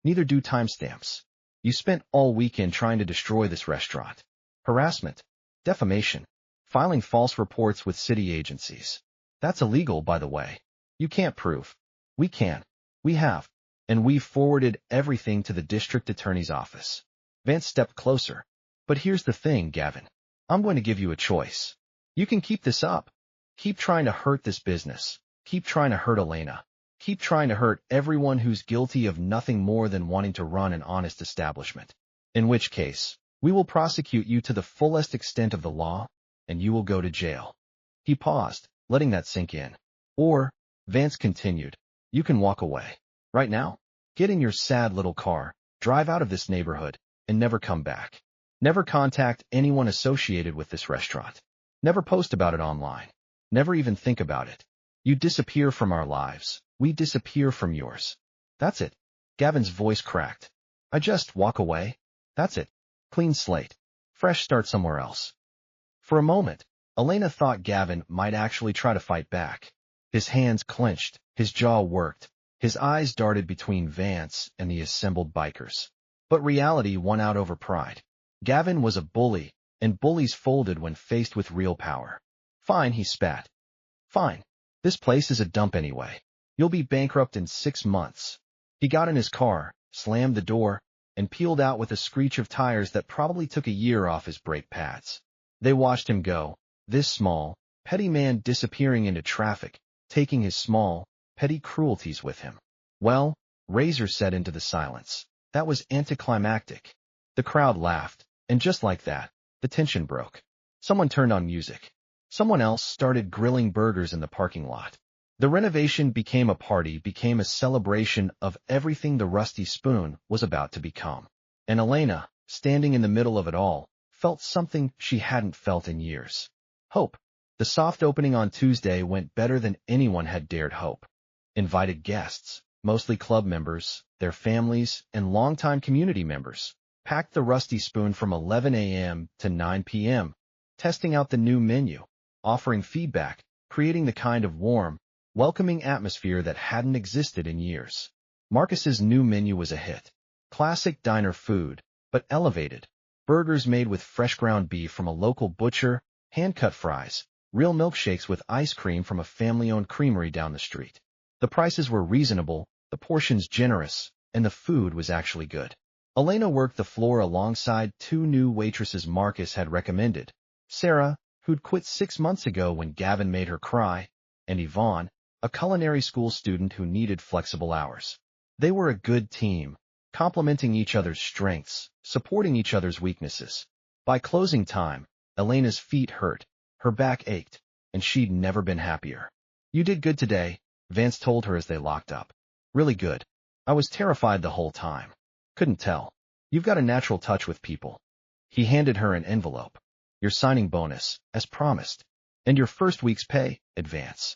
Neither do timestamps. You spent all weekend trying to destroy this restaurant. Harassment, defamation, filing false reports with city agencies. That's illegal, by the way. You can't prove. We can. We have. And we've forwarded everything to the district attorney's office. Vance stepped closer. But here's the thing, Gavin. I'm going to give you a choice. You can keep this up. Keep trying to hurt this business. Keep trying to hurt Elena. Keep trying to hurt everyone who's guilty of nothing more than wanting to run an honest establishment. In which case, We will prosecute you to the fullest extent of the law, and you will go to jail. He paused, letting that sink in. Or, Vance continued, you can walk away. Right now? Get in your sad little car, drive out of this neighborhood, and never come back. Never contact anyone associated with this restaurant. Never post about it online. Never even think about it. You disappear from our lives. We disappear from yours. That's it. Gavin's voice cracked. I just walk away. That's it. Clean slate. Fresh start somewhere else. For a moment, Elena thought Gavin might actually try to fight back. His hands clenched, his jaw worked, his eyes darted between Vance and the assembled bikers. But reality won out over pride. Gavin was a bully, and bullies folded when faced with real power. Fine, he spat. Fine. This place is a dump anyway. You'll be bankrupt in 6 months. He got in his car, slammed the door, and peeled out with a screech of tires that probably took a year off his brake pads. They watched him go, this small, petty man disappearing into traffic, taking his small, petty cruelties with him. Well, Razor said into the silence. That was anticlimactic. The crowd laughed, and just like that, the tension broke. Someone turned on music. Someone else started grilling burgers in the parking lot. The renovation became a party, became a celebration of everything the Rusty Spoon was about to become. And Elena, standing in the middle of it all, felt something she hadn't felt in years. Hope. The soft opening on Tuesday went better than anyone had dared hope. Invited guests, mostly club members, their families, and longtime community members, packed the Rusty Spoon from 11 a.m. to 9 p.m., testing out the new menu, offering feedback, creating the kind of warm, welcoming atmosphere that hadn't existed in years. Marcus's new menu was a hit. Classic diner food, but elevated. Burgers made with fresh ground beef from a local butcher, hand-cut fries, real milkshakes with ice cream from a family-owned creamery down the street. The prices were reasonable, the portions generous, and the food was actually good. Elena worked the floor alongside 2 new waitresses Marcus had recommended. Sarah, who'd quit 6 months ago when Gavin made her cry, and Yvonne, a culinary school student who needed flexible hours. They were a good team, complementing each other's strengths, supporting each other's weaknesses. By closing time, Elena's feet hurt, her back ached, and she'd never been happier. You did good today, Vance told her as they locked up. Really good. I was terrified the whole time. Couldn't tell. You've got a natural touch with people. He handed her an envelope. Your signing bonus, as promised. And your first week's pay, advance.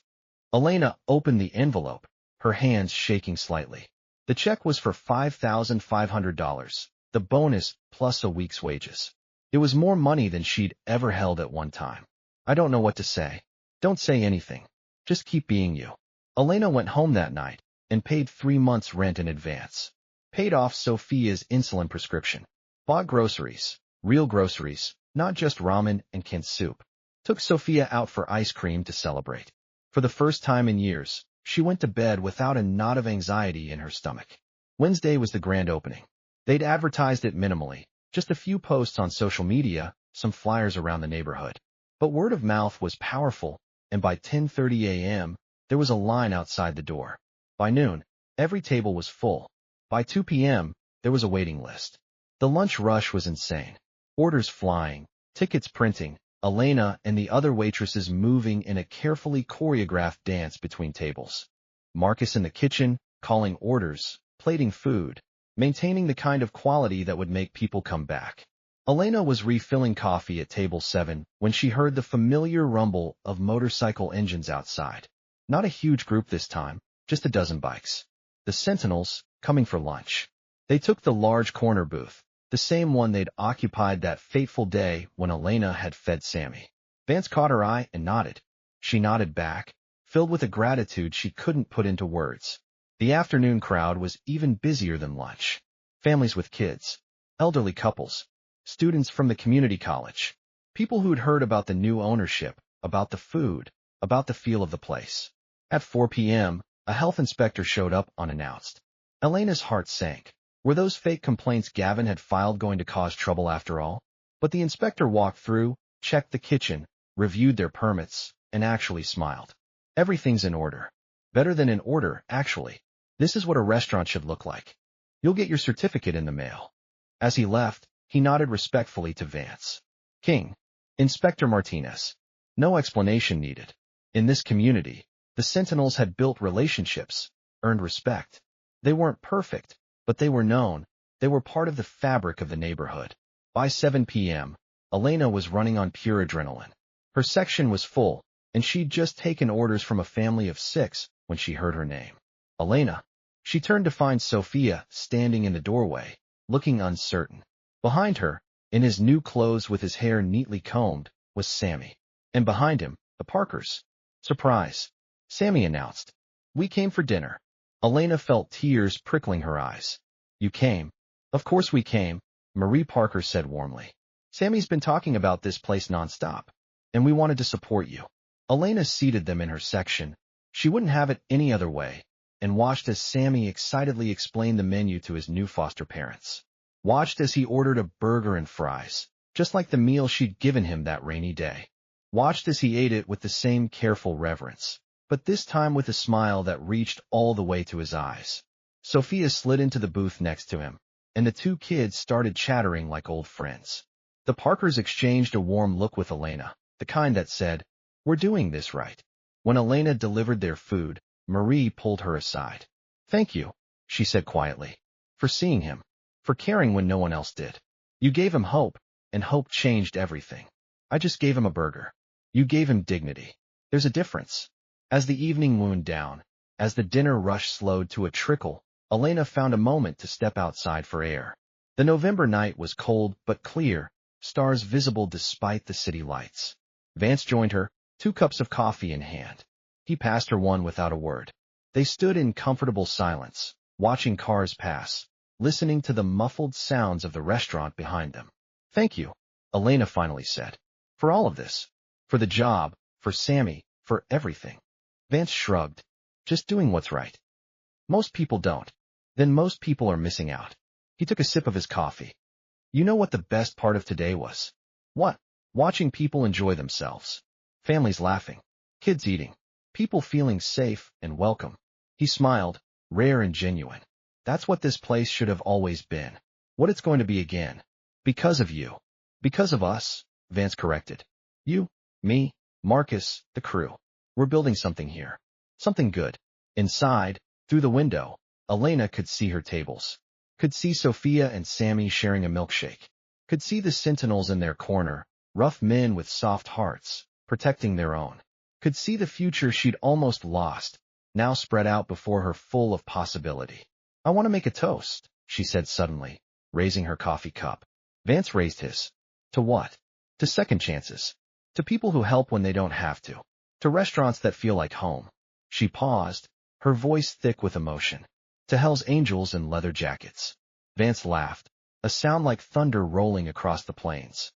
Elena opened the envelope, her hands shaking slightly. The check was for $5,500, the bonus plus a week's wages. It was more money than she'd ever held at one time. I don't know what to say. Don't say anything. Just keep being you. Elena went home that night and paid 3 months' rent in advance. Paid off Sophia's insulin prescription. Bought groceries, real groceries, not just ramen and canned soup. Took Sophia out for ice cream to celebrate. For the first time in years, she went to bed without a knot of anxiety in her stomach. Wednesday was the grand opening. They'd advertised it minimally, just a few posts on social media, some flyers around the neighborhood. But word of mouth was powerful, and by 10:30 a.m., there was a line outside the door. By noon, every table was full. By 2 p.m., there was a waiting list. The lunch rush was insane. Orders flying, tickets printing, Elena and the other waitresses moving in a carefully choreographed dance between tables. Marcus in the kitchen, calling orders, plating food, maintaining the kind of quality that would make people come back. Elena was refilling coffee at table 7 when she heard the familiar rumble of motorcycle engines outside. Not a huge group this time, just a dozen bikes. The Sentinels, coming for lunch. They took the large corner booth, the same one they'd occupied that fateful day when Elena had fed Sammy. Vance caught her eye and nodded. She nodded back, filled with a gratitude she couldn't put into words. The afternoon crowd was even busier than lunch. Families with kids, elderly couples, students from the community college, people who'd heard about the new ownership, about the food, about the feel of the place. At 4 p.m., a health inspector showed up unannounced. Elena's heart sank. Were those fake complaints Gavin had filed going to cause trouble after all? But the inspector walked through, checked the kitchen, reviewed their permits, and actually smiled. Everything's in order. Better than in order, actually. This is what a restaurant should look like. You'll get your certificate in the mail. As he left, He nodded respectfully to Vance. King. Inspector Martinez. No explanation needed. In this community, the Sentinels had built relationships, earned respect. They weren't perfect, but they were known. They were part of the fabric of the neighborhood. By 7 p.m., Elena was running on pure adrenaline. Her section was full, and she'd just taken orders from a family of 6 when she heard her name. Elena. She turned to find Sophia standing in the doorway, looking uncertain. Behind her, in his new clothes with his hair neatly combed, was Sammy. And behind him, the Parkers. Surprise. Sammy announced. We came for dinner. Elena felt tears prickling her eyes. You came. Of course we came, Marie Parker said warmly. Sammy's been talking about this place nonstop, and we wanted to support you. Elena seated them in her section. She wouldn't have it any other way, and watched as Sammy excitedly explained the menu to his new foster parents. Watched as he ordered a burger and fries, just like the meal she'd given him that rainy day. Watched as he ate it with the same careful reverence, but this time with a smile that reached all the way to his eyes. Sophia slid into the booth next to him, and the two kids started chattering like old friends. The Parkers exchanged a warm look with Elena, the kind that said, We're doing this right. When Elena delivered their food, Marie pulled her aside. Thank you, she said quietly, for seeing him, for caring when no one else did. You gave him hope, and hope changed everything. I just gave him a burger. You gave him dignity. There's a difference. As the evening wound down, as the dinner rush slowed to a trickle, Elena found a moment to step outside for air. The November night was cold but clear, stars visible despite the city lights. Vance joined her, 2 cups of coffee in hand. He passed her one without a word. They stood in comfortable silence, watching cars pass, listening to the muffled sounds of the restaurant behind them. Thank you, Elena finally said. For all of this. For the job, for Sammy, for everything. Vance shrugged. Just doing what's right. Most people don't. Then most people are missing out. He took a sip of his coffee. You know what the best part of today was? What? Watching people enjoy themselves. Families laughing. Kids eating. People feeling safe and welcome. He smiled, rare and genuine. That's what this place should have always been. What it's going to be again. Because of you. Because of us, Vance corrected. You, me, Marcus, the crew. We're building something here. Something good. Inside, through the window, Elena could see her tables. Could see Sophia and Sammy sharing a milkshake. Could see the Sentinels in their corner, rough men with soft hearts, protecting their own. Could see the future she'd almost lost, now spread out before her full of possibility. I want to make a toast, she said suddenly, raising her coffee cup. Vance raised his. To what? To second chances. To people who help when they don't have to. To restaurants that feel like home. She paused, her voice thick with emotion. To Hell's Angels in leather jackets. Vance laughed, a sound like thunder rolling across the plains.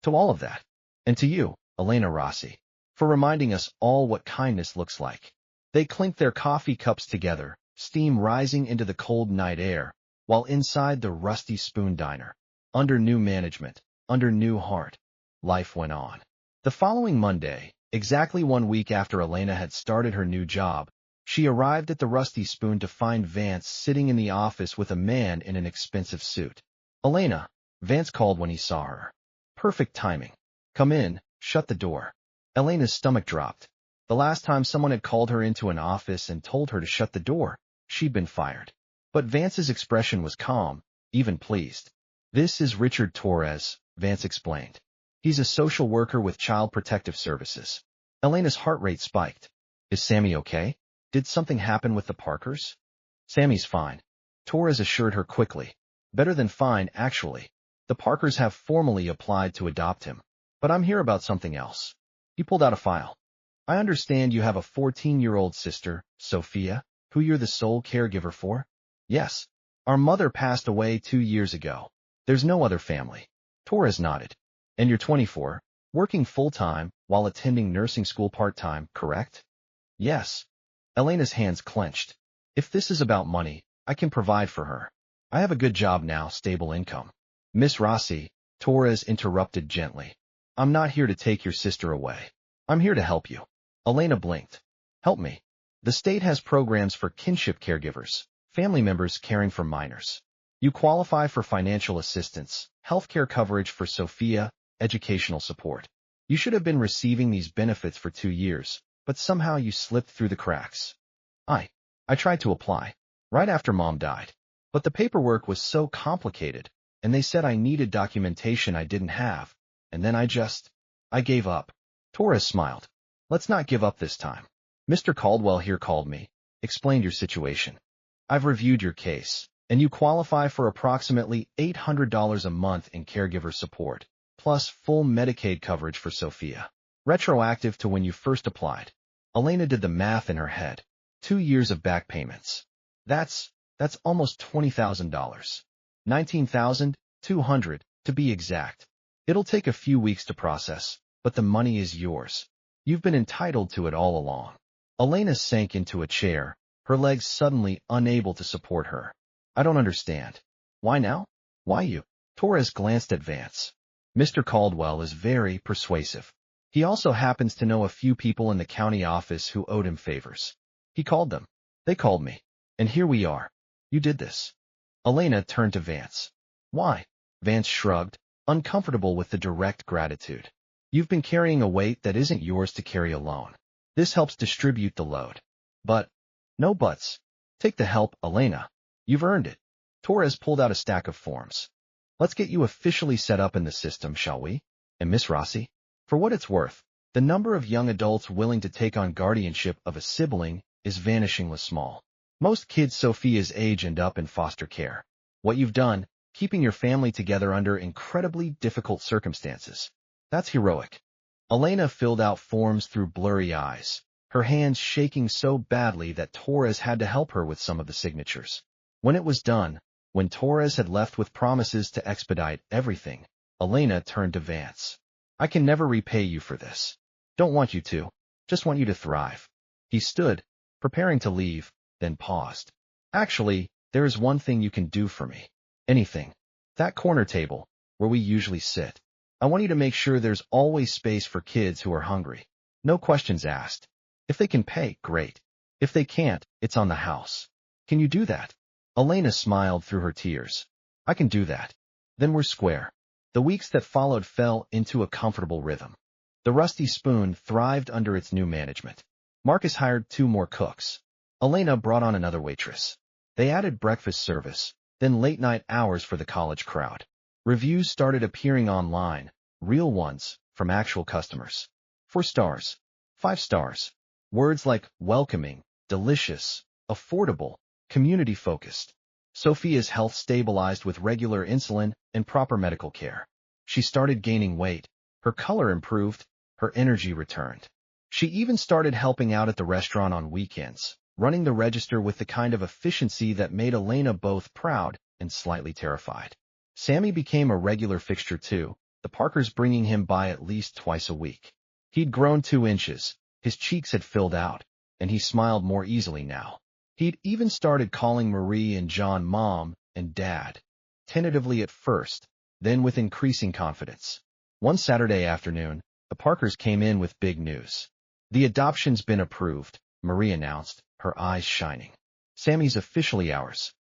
To all of that. And to you, Elena Rossi, for reminding us all what kindness looks like. They clinked their coffee cups together, steam rising into the cold night air, while inside the Rusty Spoon Diner, under new management, under new heart, life went on. The following Monday, exactly 1 week after Elena had started her new job, she arrived at the Rusty Spoon to find Vance sitting in the office with a man in an expensive suit. Elena, Vance called when he saw her. Perfect timing. Come in, shut the door. Elena's stomach dropped. The last time someone had called her into an office and told her to shut the door, she'd been fired. But Vance's expression was calm, even pleased. This is Richard Torres, Vance explained. He's a social worker with Child Protective Services. Elena's heart rate spiked. Is Sammy okay? Did something happen with the Parkers? Sammy's fine. Torres assured her quickly. Better than fine, actually. The Parkers have formally applied to adopt him. But I'm here about something else. He pulled out a file. I understand you have a 14-year-old sister, Sophia, who you're the sole caregiver for? Yes. Our mother passed away 2 years ago. There's no other family. Torres nodded. And you're 24, working full-time while attending nursing school part-time, correct? Yes. Elena's hands clenched. If this is about money, I can provide for her. I have a good job now, stable income. Miss Rossi, Torres interrupted gently. I'm not here to take your sister away. I'm here to help you. Elena blinked. Help me. The state has programs for kinship caregivers, family members caring for minors. You qualify for financial assistance, healthcare coverage for Sophia, educational support. You should have been receiving these benefits for 2 years, but somehow you slipped through the cracks. I tried to apply, right after Mom died. But the paperwork was so complicated, and they said I needed documentation I didn't have, and then I gave up. Torres smiled. Let's not give up this time. Mr. Caldwell here called me, explained your situation. I've reviewed your case, and you qualify for approximately $800 a month in caregiver support, plus full Medicaid coverage for Sophia. Retroactive to when you first applied. Elena did the math in her head. 2 years of back payments. That's almost $20,000. 19,200, to be exact. It'll take a few weeks to process, but the money is yours. You've been entitled to it all along. Elena sank into a chair, her legs suddenly unable to support her. I don't understand. Why now? Why you? Torres glanced at Vance. Mr. Caldwell is very persuasive. He also happens to know a few people in the county office who owed him favors. He called them. They called me. And here we are. You did this. Elena turned to Vance. Why? Vance shrugged, uncomfortable with the direct gratitude. You've been carrying a weight that isn't yours to carry alone. This helps distribute the load. But, no buts. Take the help, Elena. You've earned it. Torres pulled out a stack of forms. Let's get you officially set up in the system, shall we? And Miss Rossi? For what it's worth, the number of young adults willing to take on guardianship of a sibling is vanishingly small. Most kids Sophia's age end up in foster care. What you've done, keeping your family together under incredibly difficult circumstances. That's heroic. Elena filled out forms through blurry eyes, her hands shaking so badly that Torres had to help her with some of the signatures. When it was done, when Torres had left with promises to expedite everything, Elena turned to Vance. I can never repay you for this. Don't want you to, just want you to thrive. He stood, preparing to leave, then paused. Actually, there is one thing you can do for me. Anything. That corner table, where we usually sit. I want you to make sure there's always space for kids who are hungry. No questions asked. If they can pay, great. If they can't, it's on the house. Can you do that? Elena smiled through her tears. I can do that. Then we're square. The weeks that followed fell into a comfortable rhythm. The Rusty Spoon thrived under its new management. Marcus hired 2 more cooks. Elena brought on another waitress. They added breakfast service, then late-night hours for the college crowd. Reviews started appearing online, real ones, from actual customers. 4 stars. 5 stars. Words like welcoming, delicious, affordable, community-focused. Sophia's health stabilized with regular insulin and proper medical care. She started gaining weight, her color improved, her energy returned. She even started helping out at the restaurant on weekends, running the register with the kind of efficiency that made Elena both proud and slightly terrified. Sammy became a regular fixture too, the Parkers bringing him by at least twice a week. He'd grown 2 inches, his cheeks had filled out, and he smiled more easily now. He'd even started calling Marie and John Mom and Dad, tentatively at first, then with increasing confidence. One Saturday afternoon, the Parkers came in with big news. The adoption's been approved, Marie announced, her eyes shining. Sammy's officially ours.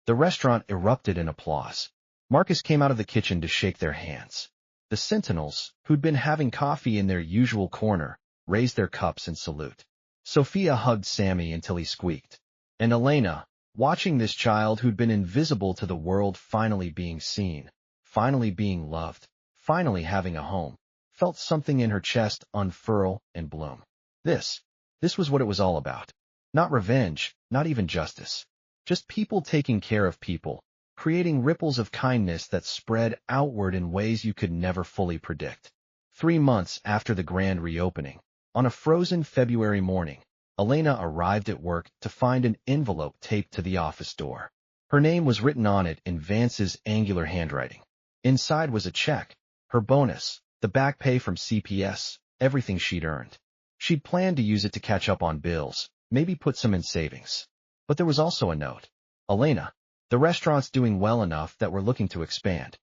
The restaurant erupted in applause. Marcus came out of the kitchen to shake their hands. The Sentinels, who'd been having coffee in their usual corner, raised their cups in salute. Sophia hugged Sammy until he squeaked. And Elena, watching this child who'd been invisible to the world finally being seen, finally being loved, finally having a home, felt something in her chest unfurl and bloom. This was what it was all about. Not revenge, not even justice. Just people taking care of people, creating ripples of kindness that spread outward in ways you could never fully predict. 3 months after the grand reopening, on a frozen February morning, Elena arrived at work to find an envelope taped to the office door. Her name was written on it in Vance's angular handwriting. Inside was a check, her bonus, the back pay from CPS, everything she'd earned. She'd planned to use it to catch up on bills, maybe put some in savings. But there was also a note. Elena, the restaurant's doing well enough that we're looking to expand.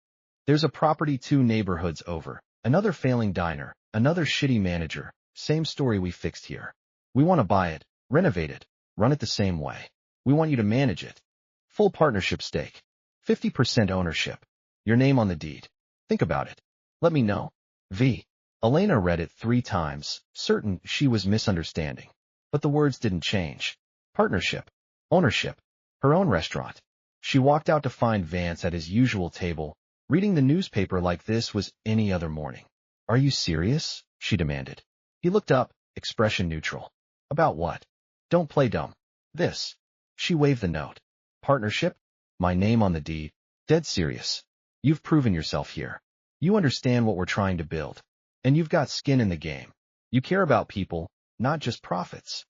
There's a property 2 neighborhoods over, another failing diner, another shitty manager, same story we fixed here. We want to buy it, renovate it, run it the same way. We want you to manage it. Full partnership stake. 50% ownership. Your name on the deed. Think about it. Let me know. V. Elena read it 3 times, certain she was misunderstanding. But the words didn't change. Partnership. Ownership. Her own restaurant. She walked out to find Vance at his usual table, reading the newspaper like this was any other morning. Are you serious? She demanded. He looked up, expression neutral. About what? Don't play dumb. This. She waved the note. Partnership? My name on the deed. Dead serious. You've proven yourself here. You understand what we're trying to build. And you've got skin in the game. You care about people, not just profits.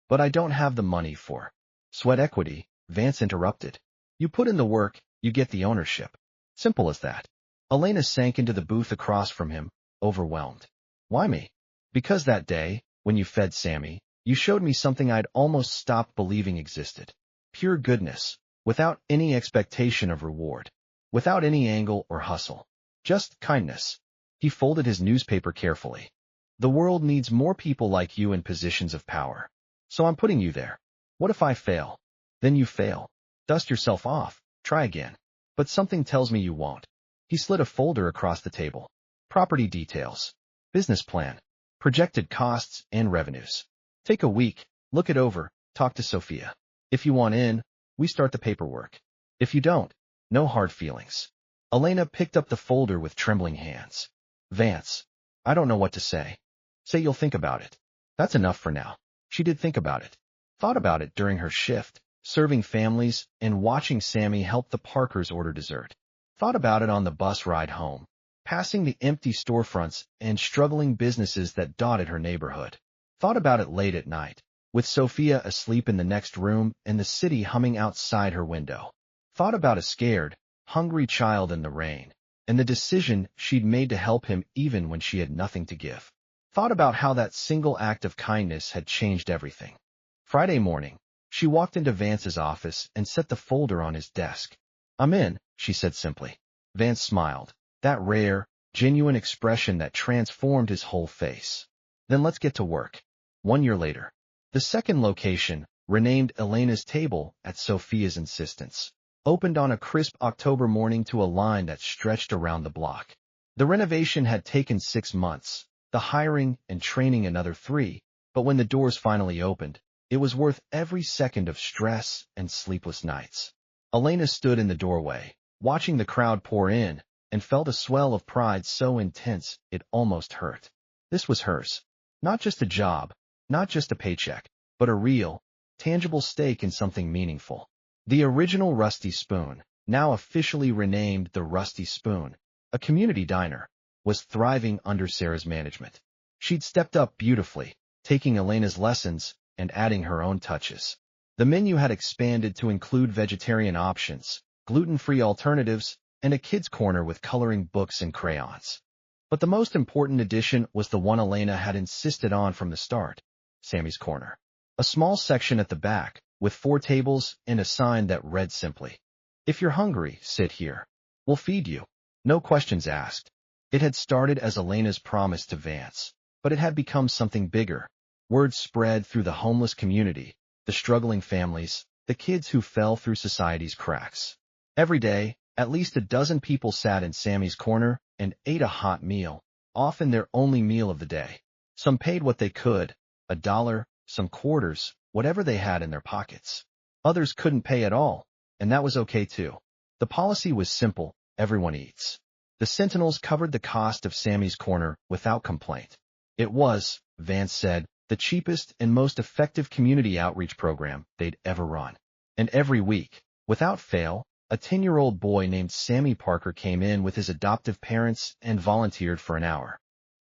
But I don't have the money for sweat equity, Vance interrupted. You put in the work, you get the ownership. Simple as that. Elena sank into the booth across from him, overwhelmed. Why me? Because that day, when you fed Sammy, you showed me something I'd almost stopped believing existed. Pure goodness, without any expectation of reward. Without any angle or hustle. Just kindness. He folded his newspaper carefully. The world needs more people like you in positions of power. So I'm putting you there. What if I fail? Then you fail. Dust yourself off. Try again. But something tells me you won't. He slid a folder across the table. Property details. Business plan. Projected costs and revenues. Take a week. Look it over. Talk to Sophia. If you want in, we start the paperwork. If you don't, no hard feelings. Elena picked up the folder with trembling hands. Vance. I don't know what to say. Say you'll think about it. That's enough for now. She did think about it. Thought about it during her shift, serving families and watching Sammy help the Parkers order dessert. Thought about it on the bus ride home, passing the empty storefronts and struggling businesses that dotted her neighborhood. Thought about it late at night, with Sophia asleep in the next room and the city humming outside her window. Thought about a scared, hungry child in the rain, and the decision she'd made to help him even when she had nothing to give. Thought about how that single act of kindness had changed everything. Friday morning, she walked into Vance's office and set the folder on his desk. I'm in, she said simply. Vance smiled, that rare, genuine expression that transformed his whole face. Then let's get to work. 1 year later. The second location, renamed Elena's Table at Sophia's insistence, opened on a crisp October morning to a line that stretched around the block. The renovation had taken 6 months, the hiring and training another 3, but when the doors finally opened, it was worth every second of stress and sleepless nights. Elena stood in the doorway, watching the crowd pour in, and felt a swell of pride so intense it almost hurt. This was hers. Not just a job, not just a paycheck, but a real, tangible stake in something meaningful. The original Rusty Spoon, now officially renamed the Rusty Spoon, a community diner, was thriving under Sarah's management. She'd stepped up beautifully, taking Elena's lessons and adding her own touches. The menu had expanded to include vegetarian options, gluten-free alternatives, and a kids' corner with coloring books and crayons. But the most important addition was the one Elena had insisted on from the start, Sammy's Corner. A small section at the back, with 4 tables and a sign that read simply, "If you're hungry, sit here. We'll feed you. No questions asked." It had started as Elena's promise to Vance, but it had become something bigger. Word spread through the homeless community, the struggling families, the kids who fell through society's cracks. Every day, at least a dozen people sat in Sammy's Corner and ate a hot meal, often their only meal of the day. Some paid what they could, $1, some quarters, whatever they had in their pockets. Others couldn't pay at all, and that was okay too. The policy was simple, everyone eats. The Sentinels covered the cost of Sammy's Corner without complaint. It was, Vance said, the cheapest and most effective community outreach program they'd ever run. And every week, without fail, a 10-year-old boy named Sammy Parker came in with his adoptive parents and volunteered for an hour.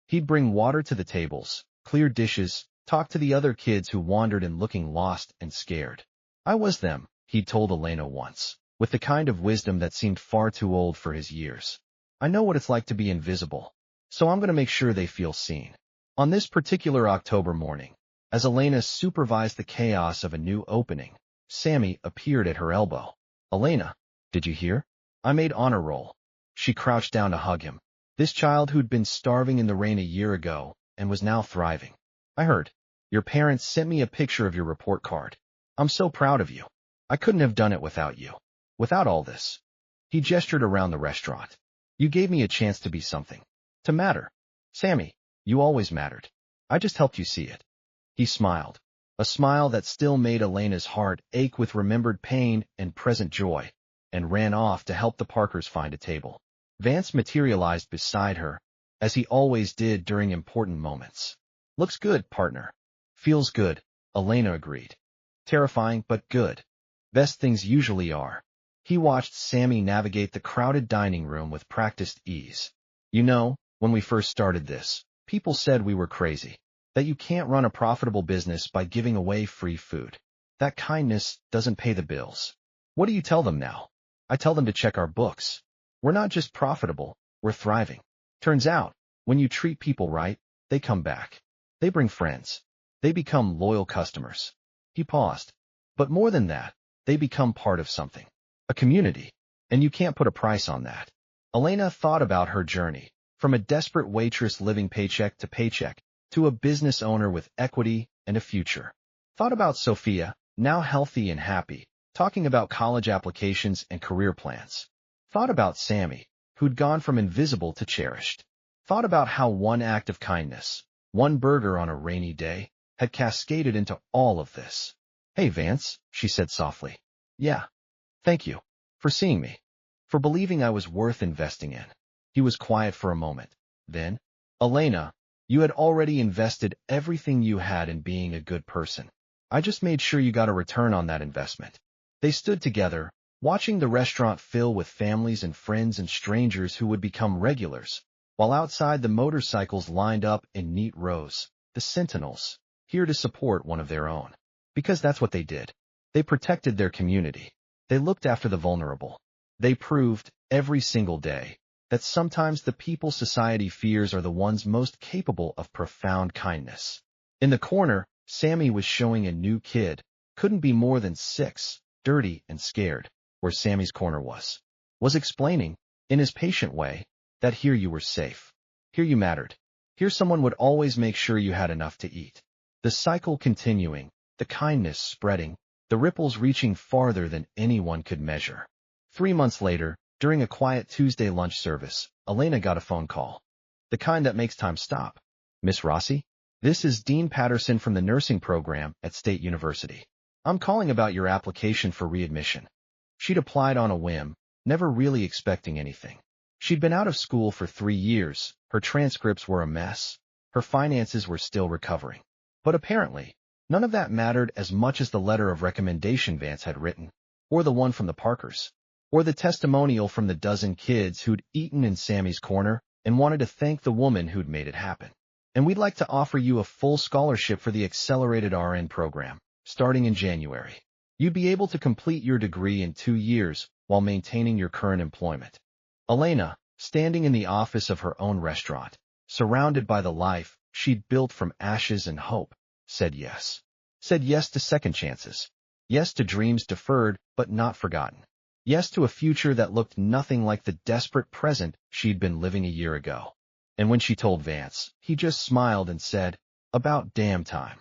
He'd bring water to the tables, clear dishes, talk to the other kids who wandered in looking lost and scared. I was them, he'd told Elena once, with the kind of wisdom that seemed far too old for his years. I know what it's like to be invisible, so I'm going to make sure they feel seen. On this particular October morning, as Elena supervised the chaos of a new opening, Sammy appeared at her elbow. Elena, did you hear? I made honor roll. She crouched down to hug him. This child who'd been starving in the rain a year ago and was now thriving. I heard. Your parents sent me a picture of your report card. I'm so proud of you. I couldn't have done it without you. Without all this. He gestured around the restaurant. You gave me a chance to be something. To matter. Sammy, you always mattered. I just helped you see it. He smiled. A smile that still made Elena's heart ache with remembered pain and present joy, and ran off to help the Parkers find a table. Vance materialized beside her, as he always did during important moments. Looks good, partner. Feels good, Elena agreed. Terrifying, but good. Best things usually are. He watched Sammy navigate the crowded dining room with practiced ease. You know, when we first started this, people said we were crazy. That you can't run a profitable business by giving away free food. That kindness doesn't pay the bills. What do you tell them now? I tell them to check our books. We're not just profitable, we're thriving. Turns out, when you treat people right, they come back. They bring friends. They become loyal customers. He paused. But more than that, they become part of something. A community. And you can't put a price on that. Elena thought about her journey, from a desperate waitress living paycheck to paycheck, to a business owner with equity and a future. Thought about Sophia, now healthy and happy, talking about college applications and career plans. Thought about Sammy, who'd gone from invisible to cherished. Thought about how one act of kindness, one burger on a rainy day, had cascaded into all of this. Hey, Vance, she said softly. Yeah. Thank you. For seeing me. For believing I was worth investing in. He was quiet for a moment. Then, Elena, you had already invested everything you had in being a good person. I just made sure you got a return on that investment. They stood together, watching the restaurant fill with families and friends and strangers who would become regulars, while outside the motorcycles lined up in neat rows, the sentinels, here to support one of their own. Because that's what they did. They protected their community. They looked after the vulnerable. They proved, every single day, that sometimes the people society fears are the ones most capable of profound kindness. In the corner, Sammy was showing a new kid, couldn't be more than 6, dirty and scared, where Sammy's corner was explaining, in his patient way, that here you were safe. Here you mattered. Here someone would always make sure you had enough to eat. The cycle continuing, the kindness spreading, the ripples reaching farther than anyone could measure. 3 months later, during a quiet Tuesday lunch service, Elena got a phone call. The kind that makes time stop. Miss Rossi? This is Dean Patterson from the nursing program at State University. I'm calling about your application for readmission. She'd applied on a whim, never really expecting anything. She'd been out of school for 3 years, her transcripts were a mess, her finances were still recovering. But apparently, none of that mattered as much as the letter of recommendation Vance had written, or the one from the Parkers, or the testimonial from the dozen kids who'd eaten in Sammy's corner and wanted to thank the woman who'd made it happen. And we'd like to offer you a full scholarship for the Accelerated RN program, starting in January. You'd be able to complete your degree in 2 years while maintaining your current employment. Elena, standing in the office of her own restaurant, surrounded by the life she'd built from ashes and hope, said yes. Said yes to second chances. Yes to dreams deferred but not forgotten. Yes to a future that looked nothing like the desperate present she'd been living a year ago. And when she told Vance, he just smiled and said, "About damn time."